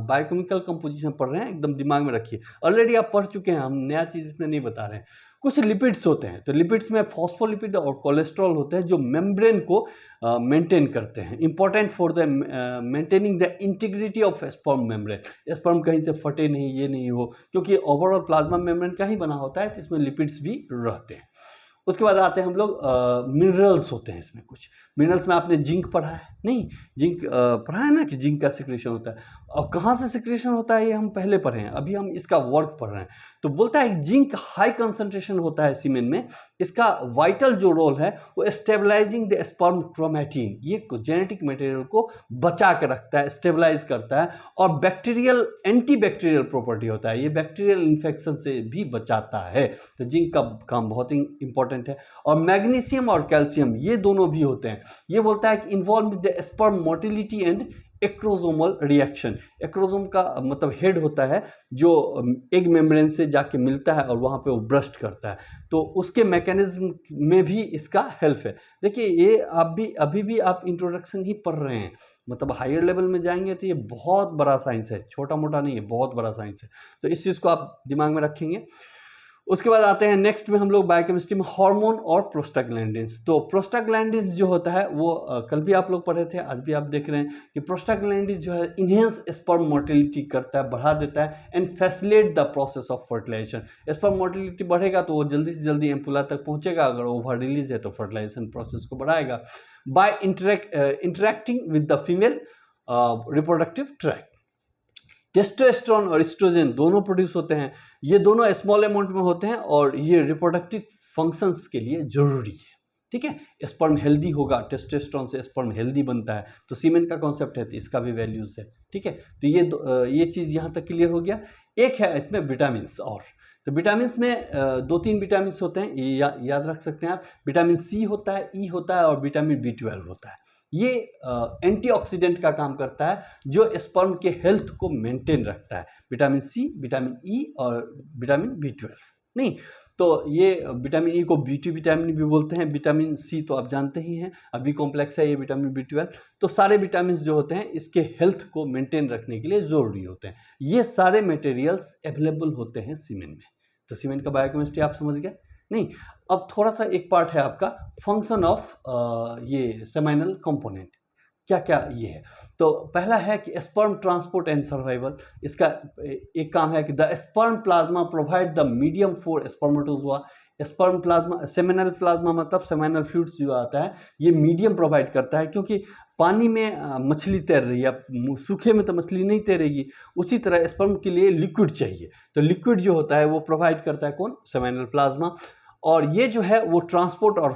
बायोकेमिकल कंपोजिशन पढ़ रहे हैं एकदम दिमाग में रखिए। ऑलरेडी आप पढ़ चुके हैं, हम नया चीज़ इसमें नहीं बता रहे हैं। कुछ लिपिड्स होते हैं, तो लिपिड्स में फॉस्फोलिपिड और कोलेस्ट्रॉल होते हैं जो मेम्ब्रेन को मेंटेन करते हैं, important for the maintaining the integrity of sperm membrane. Sperm कहीं से फटे नहीं, ये नहीं हो, क्योंकि ओवरऑल प्लाज्मा मेम्ब्रेन का ही बना होता है, तो इसमें लिपिड्स भी रहते हैं। उसके बाद आते हैं हम लोग, मिनरल्स होते हैं इसमें। कुछ मिनरल्स में आपने जिंक पढ़ा है, नहीं जिंक पढ़ा है ना, कि जिंक का सिक्रेशन होता है। और कहाँ से सिक्रेशन होता है ये हम पहले पढ़े हैं, अभी हम इसका वर्क पढ़ रहे हैं। तो बोलता है जिंक हाई कंसंट्रेशन होता है सीमेन में, इसका वाइटल जो रोल है वो स्टेबलाइजिंग द स्पर्म क्रोमैटिन, ये जेनेटिक मटेरियल को बचा के रखता है, स्टेबलाइज करता है। और बैक्टीरियल एंटी बैक्टीरियल प्रॉपर्टी होता है, ये बैक्टीरियल इन्फेक्शन से भी बचाता है। तो जिंक का काम बहुत ही इंपॉर्टेंट है। और मैग्नीशियम और कैल्शियम ये दोनों भी होते हैं। ये बोलता है कि involve with the sperm motility and acrosomal reaction. Acrosome का मतलब हेड होता है जो एग मेम्ब्रेन से जाके मिलता है और वहाँ पे वो ब्रस्ट करता है, तो उसके मैकेनिज्म में भी इसका हेल्प है। देखिए ये आप भी अभी भी आप इंट्रोडक्शन ही पढ़ रहे हैं, मतलब हायर लेवल में जाएंगे तो ये बहुत बड़ा साइंस है, छोटा मोटा नहीं है, बहुत बड़ा साइंस है। तो इस चीज़ को आप दिमाग में रखेंगे। उसके बाद आते हैं नेक्स्ट में हम लोग बायोकेमिस्ट्री में हार्मोन और प्रोस्टाग्लैंडिन्स। तो प्रोस्टाग्लैंडिन्स जो होता है वो कल भी आप लोग पढ़े थे, आज भी आप देख रहे हैं कि प्रोस्टाग्लैंडिन्स जो है इनहेंस स्पर्म मोटिलिटी करता है, बढ़ा देता है, and facilitate the process of fertilisation. Sperm motility बढ़ेगा तो वो जल्दी से जल्दी एम्पुला तक पहुंचेगा, अगर ओवर रिलीज है तो फर्टिलाइजेशन प्रोसेस को बढ़ाएगा by interacting with the female reproductive tract. Testosterone और एस्ट्रोजन दोनों प्रोड्यूस होते हैं, ये दोनों स्मॉल अमाउंट में होते हैं और ये रिप्रोडक्टिव फंक्शंस के लिए जरूरी है, ठीक है। स्पर्म हेल्दी होगा, टेस्टोस्टेरोन से स्पर्म हेल्दी बनता है, तो सीमेन का कॉन्सेप्ट है तो इसका भी वैल्यूज है, ठीक है। तो ये चीज़ यहाँ तक क्लियर हो गया। एक है इसमें विटामिन, और तो विटामिन में 2-3 विटामिन होते हैं, ये याद रख सकते हैं आप। विटामिन सी होता है, ई होता है और विटामिन B12 होता है। ये एंटीऑक्सीडेंट का काम करता है जो स्पर्म के हेल्थ को मेंटेन रखता है। विटामिन सी, विटामिन ई और विटामिन B12 नहीं, तो ये विटामिन ई को B2 विटामिन भी बोलते हैं, विटामिन सी तो आप जानते ही हैं, अभी कॉम्प्लेक्स है ये विटामिन B12। तो सारे विटामिन जो होते हैं इसके हेल्थ को मेंटेन रखने के लिए ज़रूरी होते हैं। ये सारे मटेरियल्स अवेलेबल होते हैं सीमेन में। तो सीमेन का बायोकेमिस्ट्री आप समझ गए नहीं। अब थोड़ा सा एक पार्ट है आपका फंक्शन ऑफ ये सेमाइनल कंपोनेंट, क्या क्या ये है। तो पहला है कि स्पर्म ट्रांसपोर्ट एंड सर्वाइवल। इसका एक काम है कि the sperm plasma provide the medium for spermatozoa. Sperm plasma, seminal plasma मतलब सेमिनल फ्लूइड्स जो आता है ये मीडियम प्रोवाइड करता है, क्योंकि पानी में मछली तैर रही है, सूखे में तो मछली नहीं तैरेगी, उसी तरह स्पर्म के लिए लिक्विड चाहिए। तो लिक्विड जो होता है वो प्रोवाइड करता है कौन, सेमिनल प्लाज्मा। और ये जो है वो ट्रांसपोर्ट और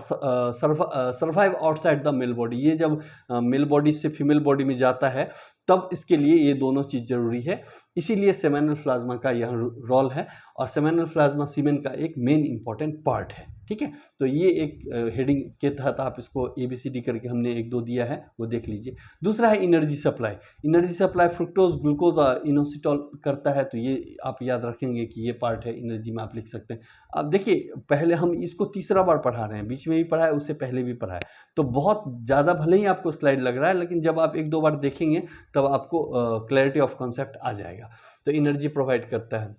survive outside the male body. ये जब मेल बॉडी से फीमेल बॉडी में जाता है तब इसके लिए ये दोनों चीज़ जरूरी है। इसीलिए सेमिनल प्लाज्मा का यह रोल है और सेमिनल प्लाज्मा सीमेन का एक मेन इंपॉर्टेंट पार्ट है। ठीक है, तो ये एक हेडिंग के तहत आप इसको ABCD करके हमने 1-2 दिया है, वो देख लीजिए। दूसरा है energy supply. Energy supply fructose, glucose और इनोसिटॉल करता है, तो ये आप याद रखेंगे कि ये पार्ट है एनर्जी में, आप लिख सकते हैं। अब देखिए, पहले हम इसको तीसरा बार पढ़ा रहे हैं, बीच में भी पढ़ा है, उससे पहले भी पढ़ा है, तो बहुत ज़्यादा भले ही आपको स्लाइड लग रहा है, लेकिन जब आप 1-2 बार देखेंगे तब आपको क्लैरिटी ऑफ कॉन्सेप्ट आ जाएगा। तो एनर्जी प्रोवाइड करता है।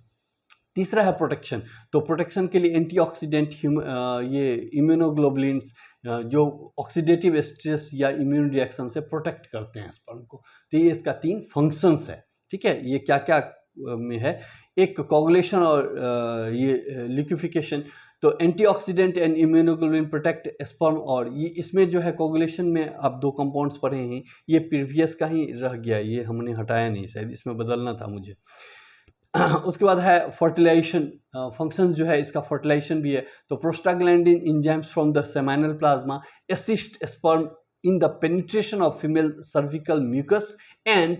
तीसरा है प्रोटेक्शन। तो प्रोटेक्शन के लिए एंटीऑक्सीडेंट, ये इम्यूनोग्लोबुलिन्स जो ऑक्सीडेटिव स्ट्रेस या इम्यून रिएक्शन से प्रोटेक्ट करते हैं स्पर्म को। तो ये इसका 3 फंक्शंस है। ठीक है, ये क्या क्या में है, एक कोगुलेशन और ये लिक्विफिकेशन। तो antioxidant and immunoglobulin protect sperm, और ये इसमें जो है कोगुलेशन में आप 2 कंपाउंड्स पढ़े हैं, ये प्रीवियस का ही रह गया, ये हमने हटाया नहीं, शायद इसमें बदलना था मुझे। उसके बाद है फर्टिलाइजेशन फंक्शन, जो है इसका फर्टिलाइजेशन भी है। तो prostaglandin enzymes from the seminal plasma assist sperm in the penetration of female cervical mucus and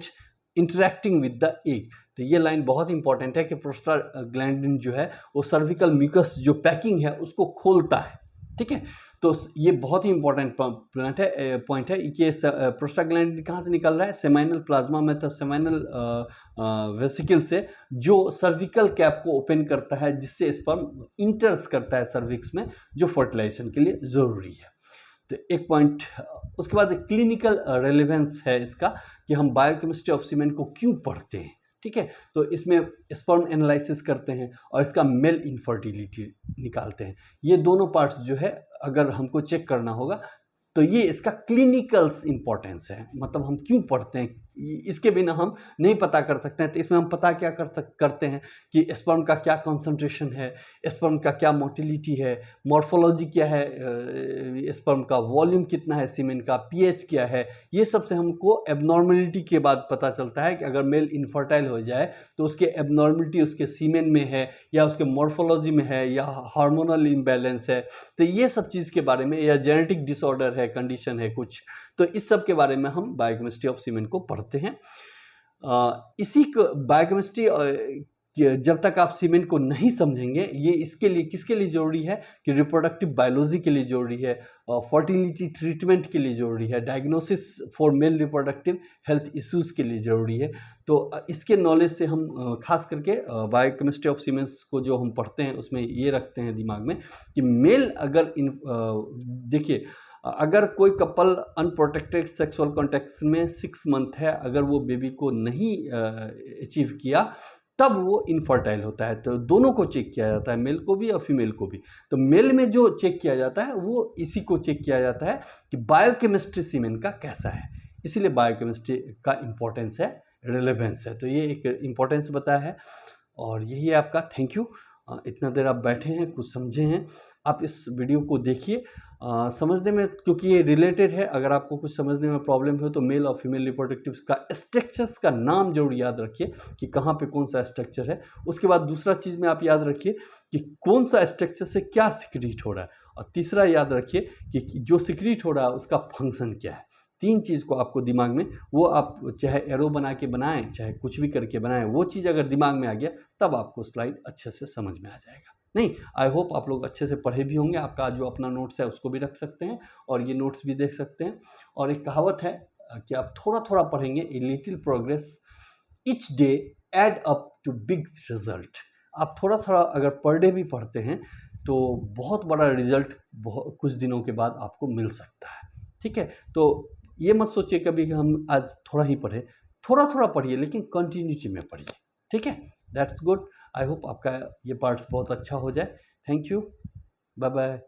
interacting with the egg. तो ये लाइन बहुत इंपॉर्टेंट है कि प्रोस्टाग्लैंडिन जो है वो सर्विकल म्यूकस जो पैकिंग है उसको खोलता है। ठीक है, तो ये बहुत ही इंपॉर्टेंट पॉइंट है कि प्रोस्टाग्लैंडिन कहाँ से निकल रहा है, सेमिनल प्लाज्मा में, तो सेमिनल वेसिकल से, जो सर्विकल कैप को ओपन करता है, जिससे स्पर्म इंटर्स करता है सर्विक्स में, जो फर्टिलाइजेशन के लिए ज़रूरी है। तो एक पॉइंट। उसके बाद क्लिनिकल रेलेवेंस है इसका, कि हम बायोकेमिस्ट्री ऑफ सीमेन को क्यों पढ़ते हैं। ठीक है, तो इसमें स्पर्म एनालिसिस करते हैं और इसका मेल इनफर्टिलिटी निकालते हैं। ये दोनों पार्ट्स जो है अगर हमको चेक करना होगा तो ये इसका क्लिनिकल इंपॉर्टेंस है, मतलब हम क्यों पढ़ते हैं, इसके बिना हम नहीं पता कर सकते हैं। तो इसमें हम पता क्या करते हैं कि स्पर्म का क्या कॉन्सेंट्रेशन है, स्पर्म का क्या मोटिलिटी है, मॉर्फोलॉजी क्या है, स्पर्म का वॉल्यूम कितना है, सीमेन का पीएच क्या है। ये सब से हमको एबनॉर्मलिटी के बाद पता चलता है कि अगर मेल इनफर्टाइल हो जाए तो उसके एबनॉर्मलिटी उसके सीमेन में है, या उसके मॉर्फोलॉजी में है, या हार्मोनल इम्बैलेंस है। तो ये सब चीज़ के बारे में, या जेनेटिक डिसऑर्डर है, कंडीशन है कुछ, तो इस सब के बारे में हम बायोकेमिस्ट्री ऑफ सीमेन को पढ़ते हैं। इसी को बायोकेमिस्ट्री जब तक आप सीमेन को नहीं समझेंगे, ये इसके लिए किसके लिए ज़रूरी है कि रिप्रोडक्टिव बायोलॉजी के लिए ज़रूरी है, फर्टिलिटी ट्रीटमेंट के लिए ज़रूरी है, diagnosis for male reproductive health issues के लिए ज़रूरी है। तो इसके नॉलेज से हम खास करके बायोकेमिस्ट्री ऑफ सीमेंस को जो हम पढ़ते हैं उसमें ये रखते हैं दिमाग में कि मेल अगर देखिए, अगर कोई कपल अनप्रोटेक्टेड सेक्सुअल कॉन्टैक्ट में 6 मंथ है, अगर वो बेबी को नहीं अचीव किया, तब वो इनफर्टाइल होता है। तो दोनों को चेक किया जाता है, मेल को भी और फीमेल को भी। तो मेल में जो चेक किया जाता है वो इसी को चेक किया जाता है कि बायोकेमिस्ट्री सीमेन का कैसा है। इसीलिए बायोकेमिस्ट्री का इम्पोर्टेंस है, रिलेवेंस है। तो ये एक इम्पोर्टेंस बताया है और यही है आपका। Thank you. इतना देर आप बैठे हैं, कुछ समझे हैं, आप इस वीडियो को देखिए। समझने में, क्योंकि ये रिलेटेड है, अगर आपको कुछ समझने में प्रॉब्लम हो तो मेल और फीमेल रिप्रोडक्टिव का स्ट्रक्चर्स का नाम जरूर याद रखिए कि कहाँ पे कौन सा स्ट्रक्चर है। उसके बाद दूसरा चीज़ में आप याद रखिए कि कौन सा स्ट्रक्चर से क्या सिक्रीट हो रहा है, और तीसरा याद रखिए कि जो सिक्रीट हो रहा है उसका फंक्शन क्या है। 3 चीज़ को आपको दिमाग में, वो आप चाहे एरो बना के बनाएं, चाहे कुछ भी करके बनाएं, वो चीज़ अगर दिमाग में आ गया तब आपको स्लाइड अच्छे से समझ में आ जाएगा। नहीं, आई होप आप लोग अच्छे से पढ़े भी होंगे। आपका जो अपना नोट्स है उसको भी रख सकते हैं और ये नोट्स भी देख सकते हैं। और एक कहावत है कि आप थोड़ा थोड़ा पढ़ेंगे, a little progress each day add up to big result. आप थोड़ा थोड़ा अगर पर डे भी पढ़ते हैं तो बहुत बड़ा रिजल्ट कुछ दिनों के बाद आपको मिल सकता है। ठीक है, तो ये मत सोचिए कभी कि हम आज थोड़ा ही पढ़े, थोड़ा थोड़ा पढ़िए लेकिन कंटिन्यूटी में पढ़िए। ठीक है, दैट्स गुड। आई होप आपका ये पार्ट्स बहुत अच्छा हो जाए। Thank you, bye bye.